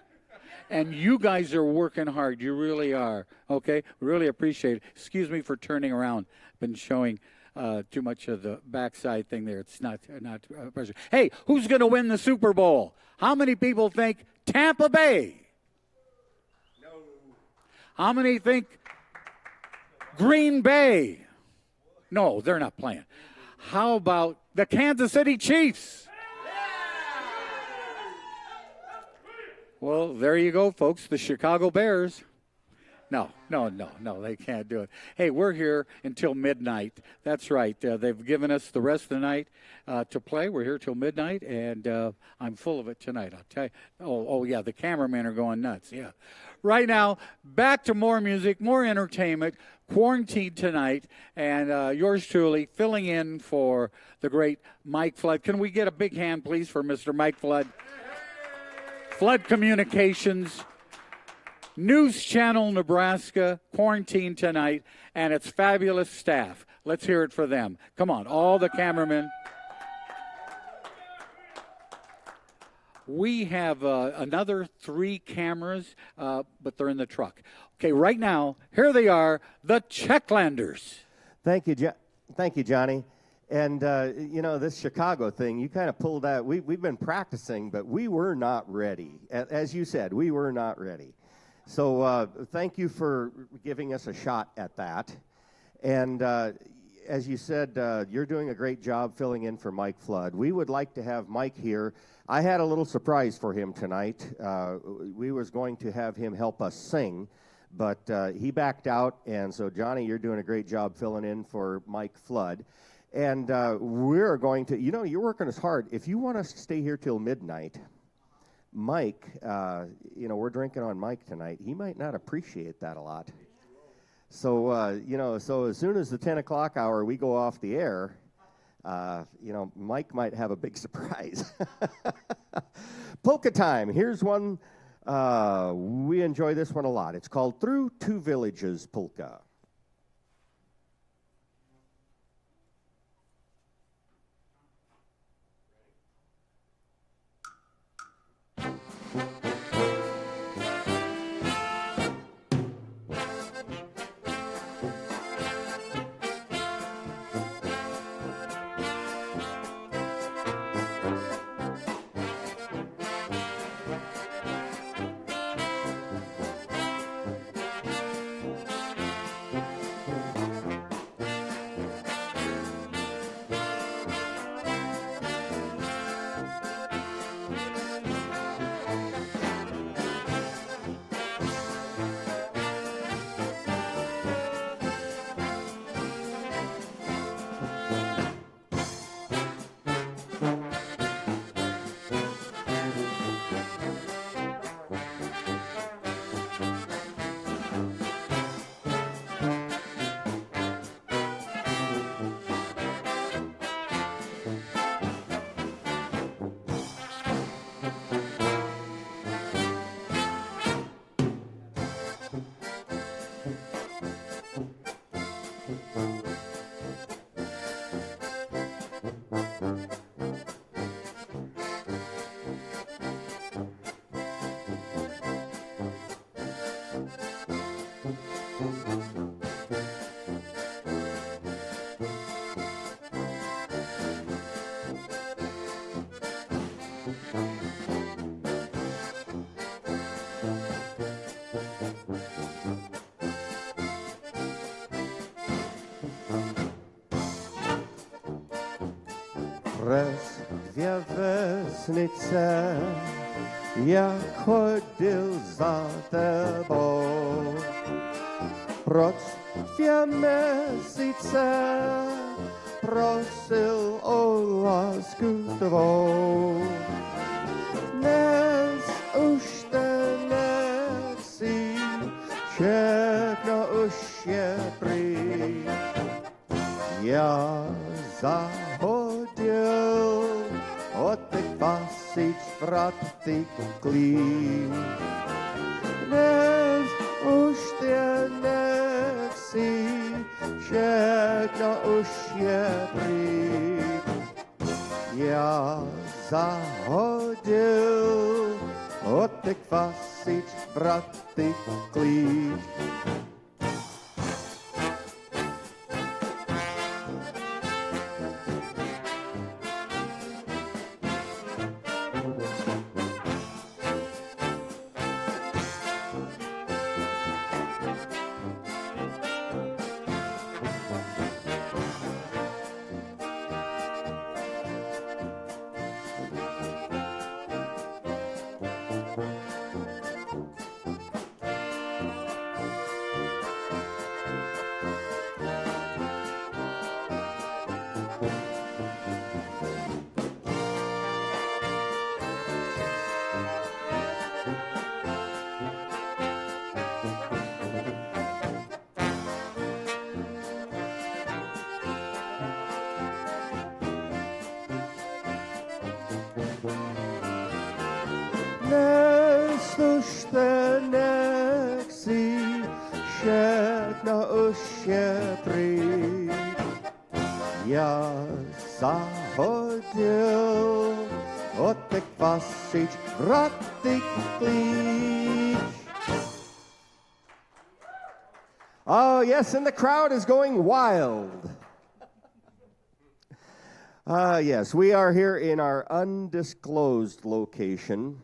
And you guys are working hard. You really are. Okay? Really appreciate it. Excuse me for turning around. Been showing too much of the backside thing there. It's not pressure. Hey, who's going to win the Super Bowl? How many people think Tampa Bay? No. How many think Green Bay? No, they're not playing. How about the Kansas City Chiefs? Well, there you go, folks. The Chicago Bears. No, they can't do it. Hey, we're here until midnight. That's right. They've given us the rest of the night to play. We're here till midnight, and I'm full of it tonight. I'll tell you. Oh, yeah, the cameramen are going nuts. Yeah. Right now, back to more music, more entertainment, Quarantine Tonight, and yours truly filling in for the great Mike Flood. Can we get a big hand, please, for Mr. Mike Flood? Flood Communications, News Channel Nebraska, Quarantine Tonight, and its fabulous staff. Let's hear it for them. Come on, all the cameramen. We have another 3 cameras, but they're in the truck. Okay, right now, here they are, the Czechlanders. Thank you, Johnny. And, this Chicago thing, you kind of pulled out. We've been practicing, but we were not ready. As you said, we were not ready. So thank you for giving us a shot at that. And as you said, you're doing a great job filling in for Mike Flood. We would like to have Mike here. I had a little surprise for him tonight. We was going to have him help us sing, but he backed out. And so, Johnny, you're doing a great job filling in for Mike Flood. And we're going to, you're working us hard. If you want us to stay here till midnight, Mike, we're drinking on Mike tonight. He might not appreciate that a lot. So, so as soon as the 10 o'clock hour we go off the air, Mike might have a big surprise. Polka time. Here's one. We enjoy this one a lot. It's called Through Two Villages Polka. Przez dwie wesnice, jak chodził za tebą. Proč dwie miesiące prosil o lásku tvou. Dnes už te nechci, všechno už je pryč. Já zahodil od těch pasič vraty klíč. Dnes už tě nechci, všechno už je pryč. Já zahodil od těch pasič vraty klíč. všechno už je pryč. Já zahodil otek pasič, vratek klíč. Oh, yes, and the crowd is going wild. Yes, we are here in our undisclosed location.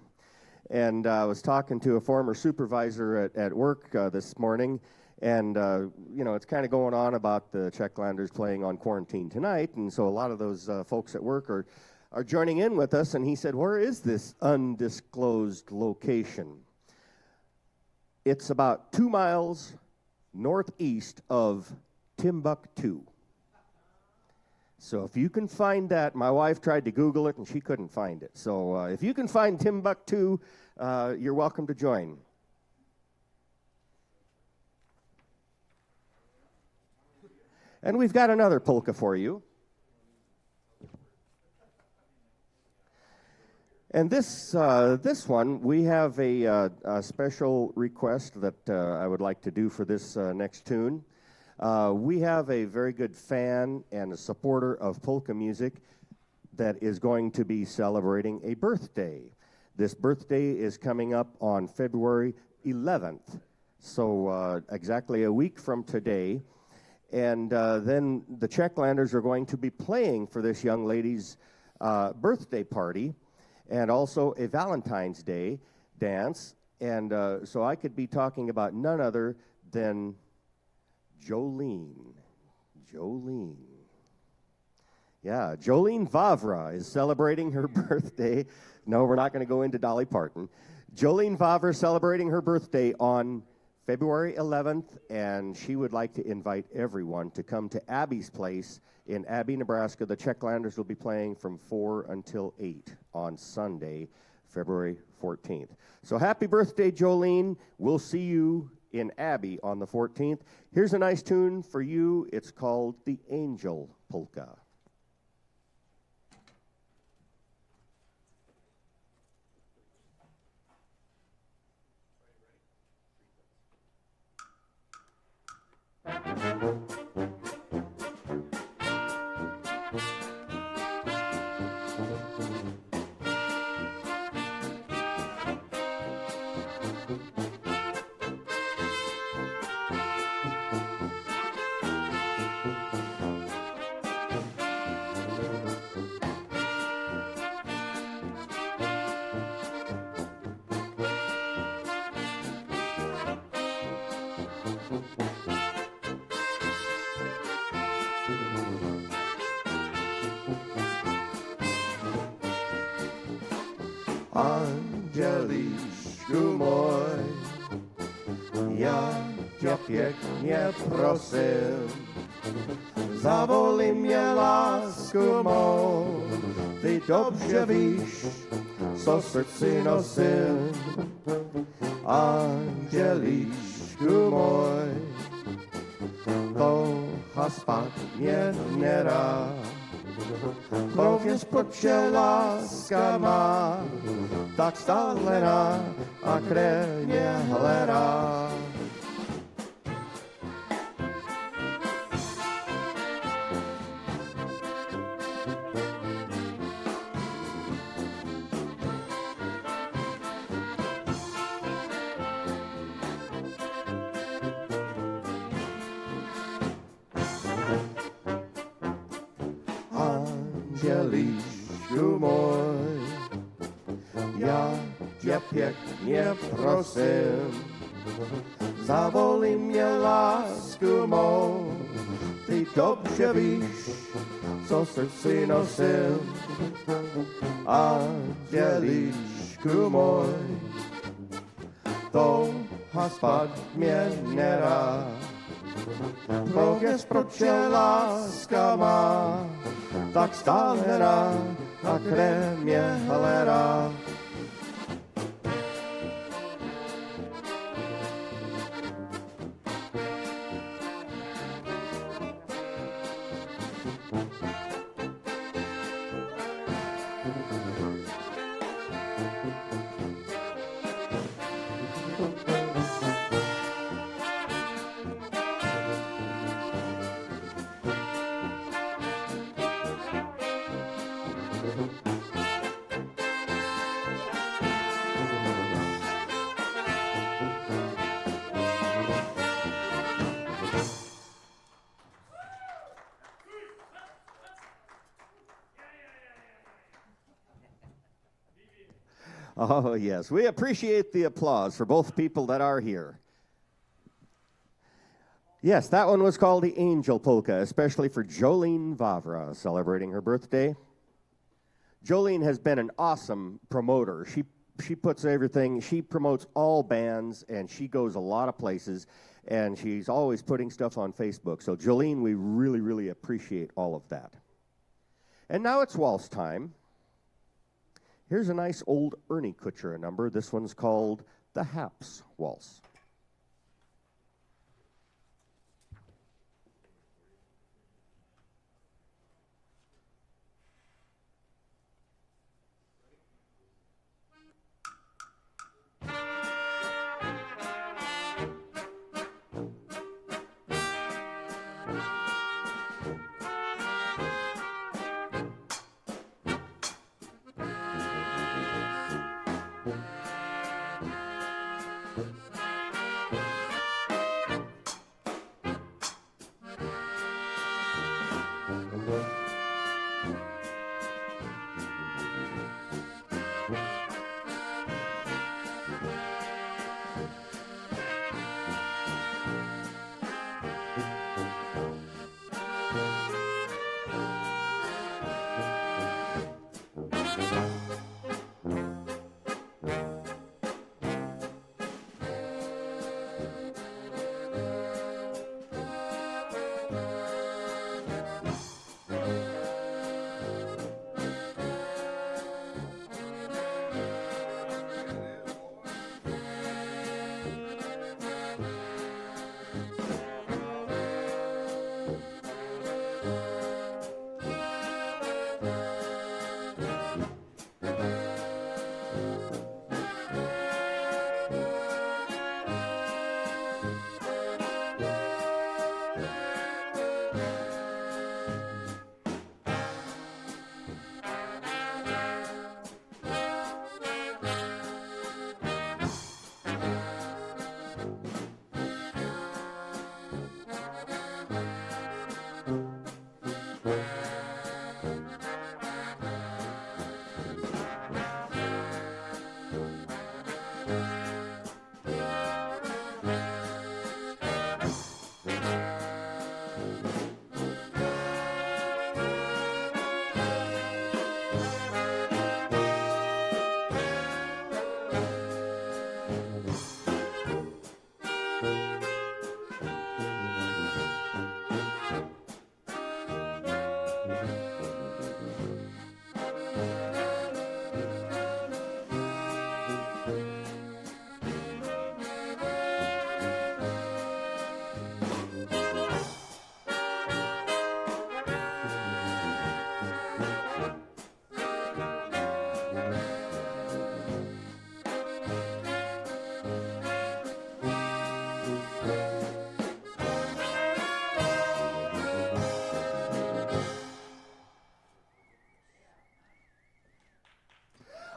And I was talking to a former supervisor at work this morning, and, you know, it's kind of going on about the Czechlanders playing on Quarantine Tonight, and so a lot of those folks at work are joining in with us, and he said, where is this undisclosed location? It's about 2 miles northeast of Timbuktu. So if you can find that, my wife tried to Google it and she couldn't find it. So if you can find Timbuktu, you're welcome to join. And we've got another polka for you. And this one, we have a special request that I would like to do for this next tune. We have a very good fan and a supporter of polka music that is going to be celebrating a birthday. This birthday is coming up on February 11th, so exactly a week from today. And then the Czechlanders are going to be playing for this young lady's birthday party and also a Valentine's Day dance. And so I could be talking about none other than Jolene. Yeah, Jolene Vavra is celebrating her birthday. No, we're not going to go into Dolly Parton. Jolene Vavra celebrating her birthday on February 11th, and she would like to invite everyone to come to Abby's place in Abby, Nebraska. The Czechlanders will be playing from 4 until 8 on Sunday, February 14th. So happy birthday, Jolene. We'll see you in Abby on the 14th. Here's a nice tune for you. It's called The Angel Polka. Andělíčku můj, já tě pěkně prosím, zavolí mě lásku mou, ty dobře víš, co srdci nosím. Andělíčku můj, touha spát mě nedá, pověz, proč je láska má, tak stálená a krevně hledá. Andělíčku můj, já tě pěkně prosím, zavolí mě lásku mou, ty dobře víš, co srdci nosím. Andělíčku můj, touha spát mě nedá, pověz, proč je láska má, tak stále rád a krev mě hledá. Oh, yes. We appreciate the applause for both people that are here. Yes, that one was called the Angel Polka, especially for Jolene Vavra, celebrating her birthday. Jolene has been an awesome promoter. She puts everything, she promotes all bands, and she goes a lot of places, and she's always putting stuff on Facebook. So, Jolene, we really, really appreciate all of that. And now it's waltz time. Here's a nice old Ernie Kutcher number. This one's called the Haps Waltz.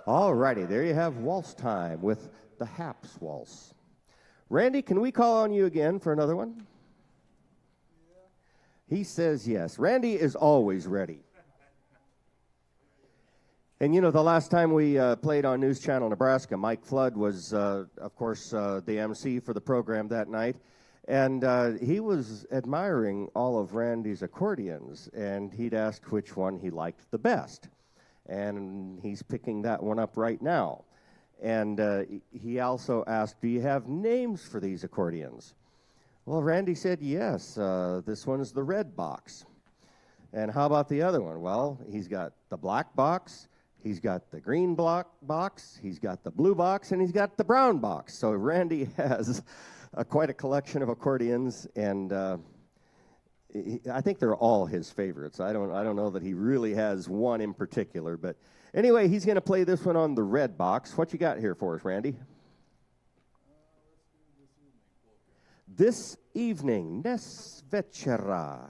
All righty, there you have waltz time with the Haps Waltz. Randy, can we call on you again for another one? Yeah. He says yes. Randy is always ready. And you know, the last time we played on News Channel Nebraska, Mike Flood was, of course, the MC for the program that night. And he was admiring all of Randy's accordions, and he'd asked which one he liked the best. And he's picking that one up right now. And he also asked, do you have names for these accordions? Well, Randy said, yes, this one's the red box. And how about the other one? Well, he's got the black box, he's got the green box, he's got the blue box, and he's got the brown box. So Randy has quite a collection of accordions, and I think they're all his favorites. I don't know that he really has one in particular, but anyway, he's going to play this one on the red box. What you got here for us, Randy? This evening, Dnes večera.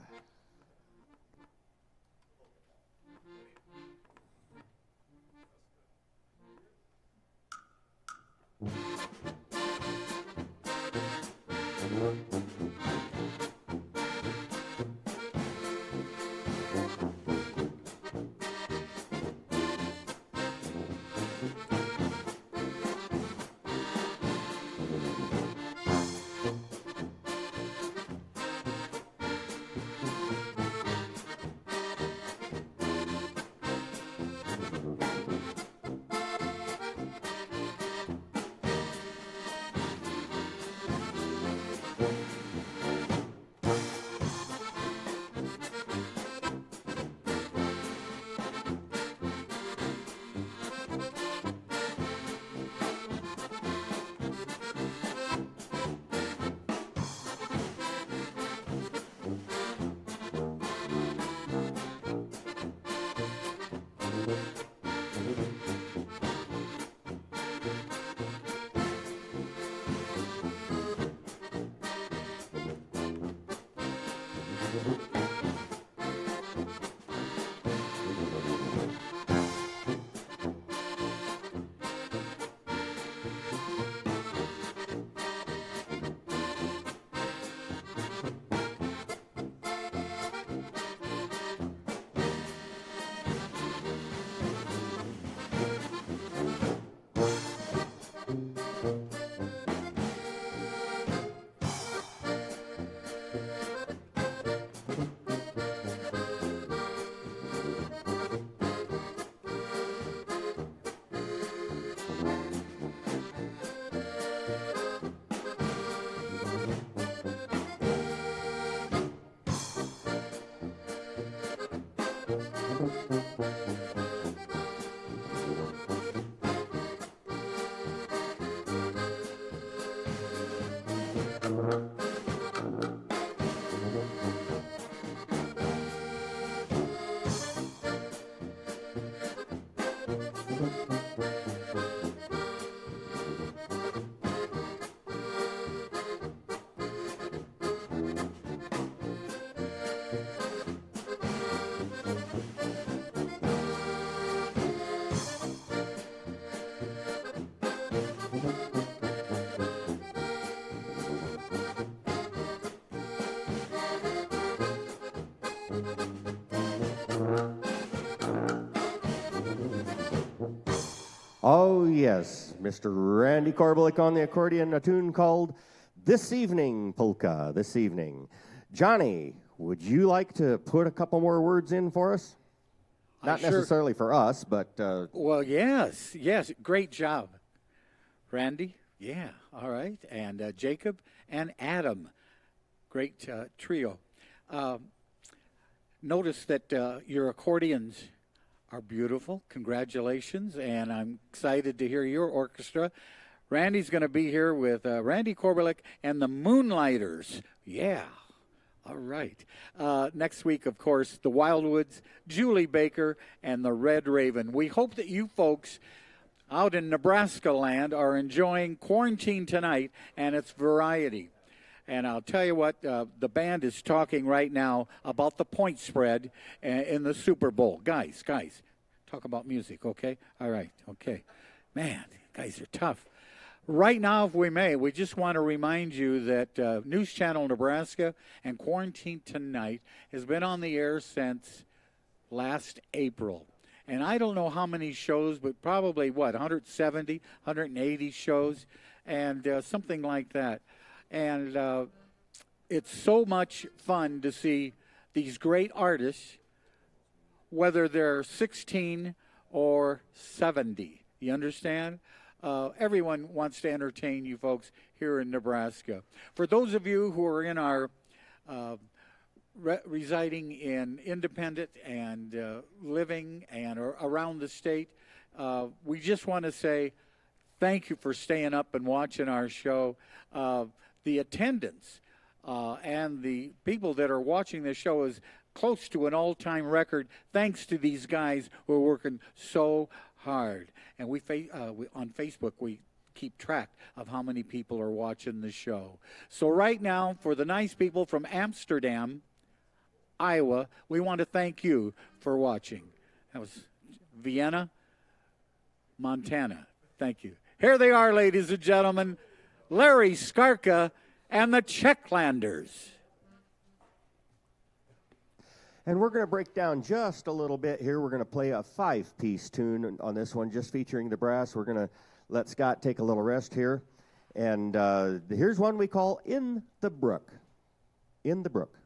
Oh, yes, Mr. Randy Korbelik on the accordion, a tune called This Evening Polka, This Evening. Johnny, would you like to put a couple more words in for us? Not necessarily for us, but... Well, yes, great job. Randy, yeah, all right. And Jacob and Adam, great trio. Notice that your accordions are beautiful. Congratulations, and I'm excited to hear your orchestra. Randy's going to be here with Randy Korbelik and the Moonlighters. Yeah, all right. Next week, of course, the Wildwoods, Julie Baker, and the Red Raven. We hope that you folks out in Nebraska land are enjoying Quarantine Tonight and its variety. And I'll tell you what, the band is talking right now about the point spread in the Super Bowl. Guys, talk about music, okay? All right, okay. Man, guys are tough. Right now, if we may, we just want to remind you that News Channel Nebraska and Quarantine Tonight has been on the air since last April. And I don't know how many shows, but probably, 170, 180 shows, and something like that. And it's so much fun to see these great artists, whether they're 16 or 70. You understand? Everyone wants to entertain you folks here in Nebraska. For those of you who are in our residing in Independent and living and around the state, we just want to say thank you for staying up and watching our show. The attendance and the people that are watching this show is close to an all-time record thanks to these guys who are working so hard. And we on Facebook, we keep track of how many people are watching the show. So right now, for the nice people from Amsterdam, Iowa, we want to thank you for watching. That was Vienna, Montana. Thank you. Here they are, ladies and gentlemen. Larry Skarka and the Czechlanders. And we're going to break down just a little bit here. We're going to play a 5-piece tune on this one, just featuring the brass. We're going to let Scott take a little rest here. And here's one we call In the Brook. In the Brook.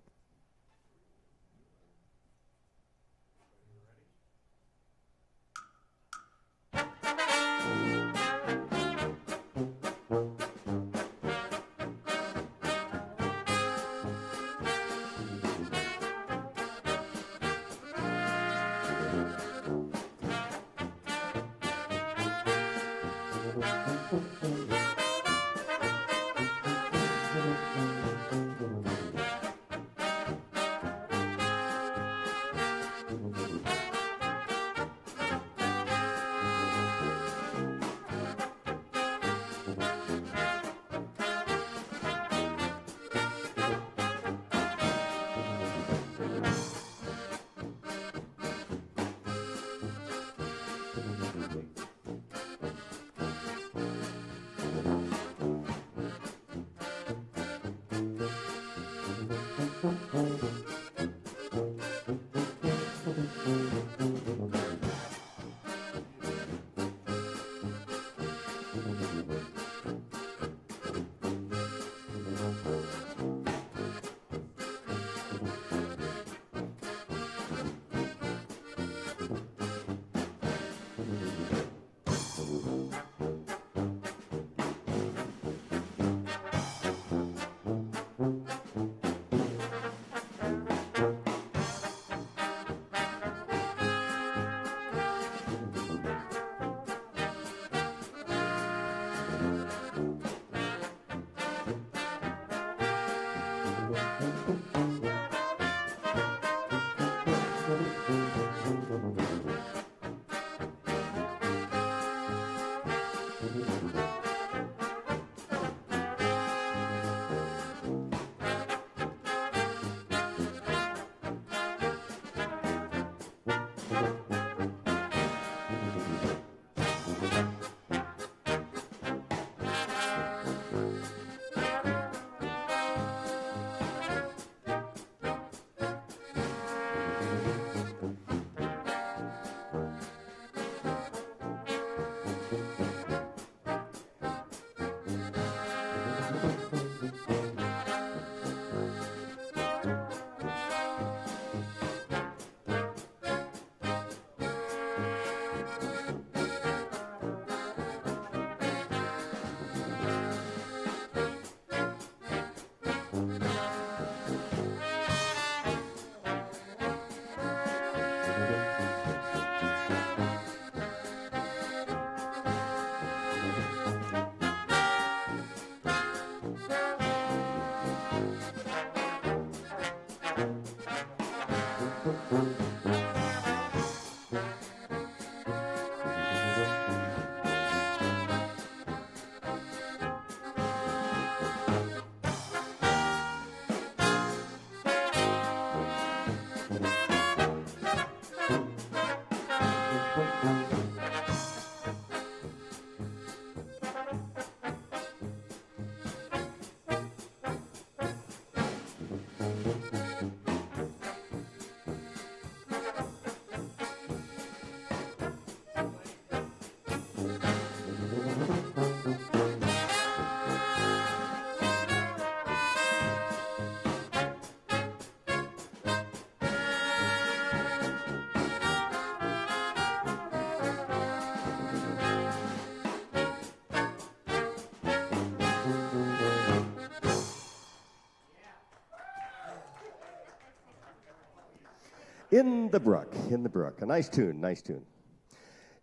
In the Brook, in the Brook. A nice tune, nice tune.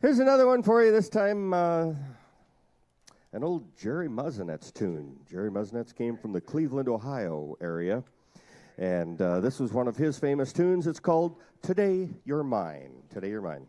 Here's another one for you, this time an old Jerry Muzinet's tune. Jerry Muzinet's came from the Cleveland, Ohio area, and this was one of his famous tunes. It's called Today You're Mine. Today You're Mine.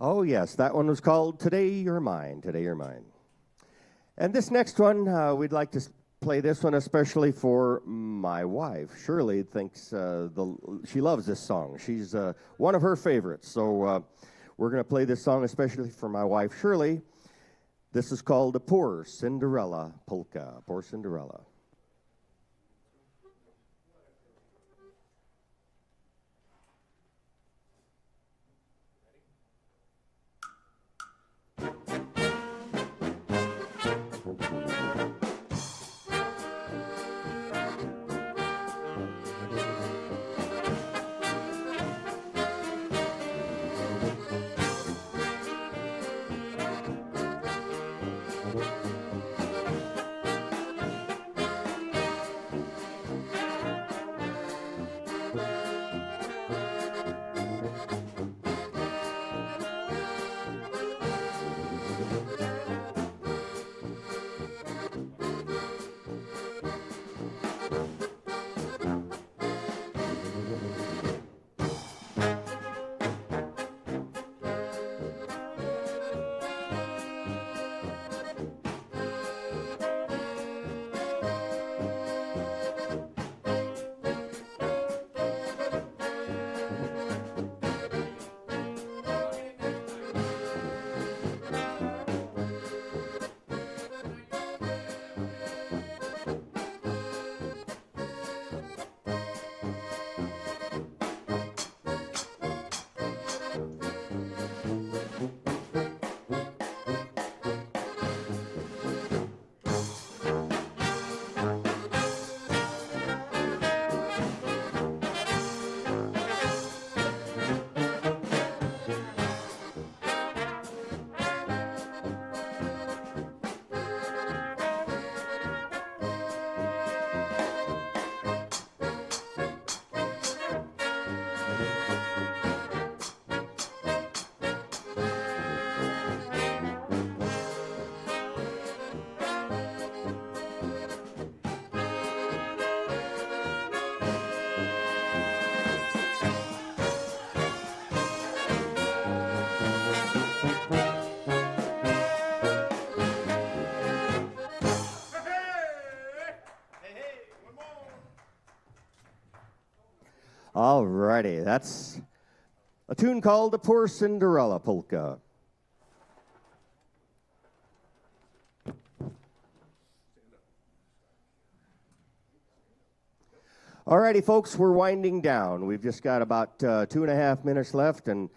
Oh, yes, that one was called Today You're Mine, Today You're Mine. And this next one, we'd like to play this one especially for my wife. Shirley thinks she loves this song. She's one of her favorites. So we're going to play this song especially for my wife, Shirley. This is called the Poor Cinderella Polka, Poor Cinderella. All righty, that's a tune called the Poor Cinderella Polka. All righty, folks, we're winding down. We've just got about 2.5 minutes left, and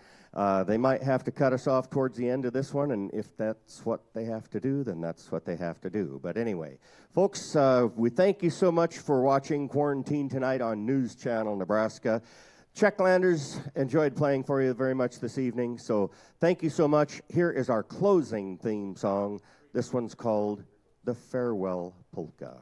they might have to cut us off towards the end of this one, and if that's what they have to do, then that's what they have to do. But anyway, folks, we thank you so much for watching Quarantine Tonight on News Channel Nebraska. Czechlanders enjoyed playing for you very much this evening, so thank you so much. Here is our closing theme song. This one's called The Farewell Polka.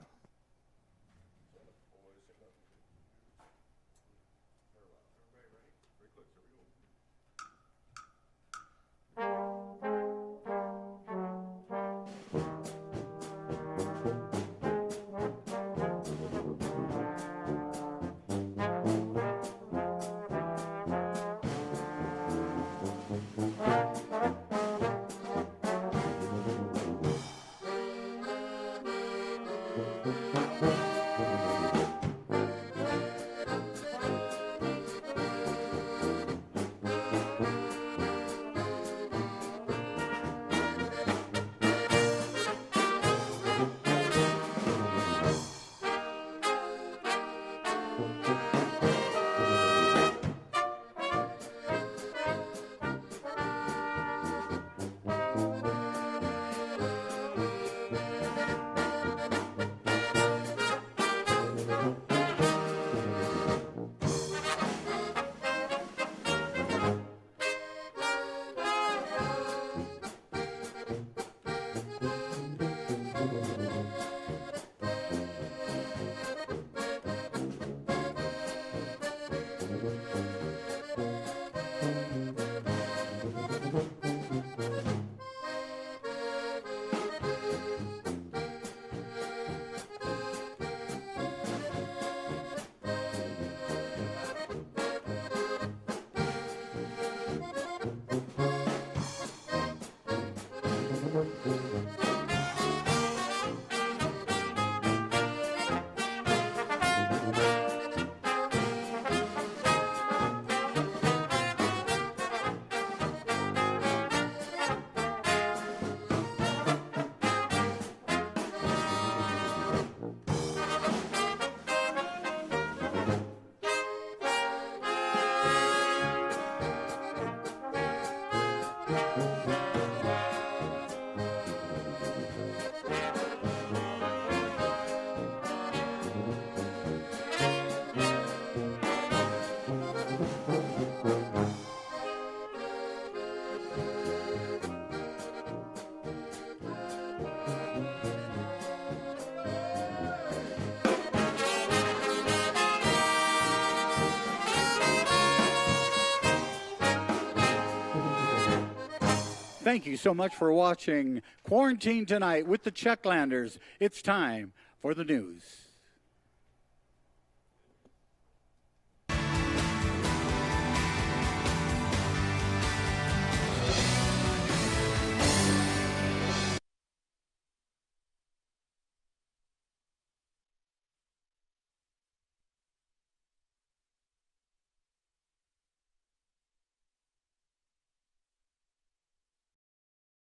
Thank you so much for watching Quarantine Tonight with the Czechlanders. It's time for the news.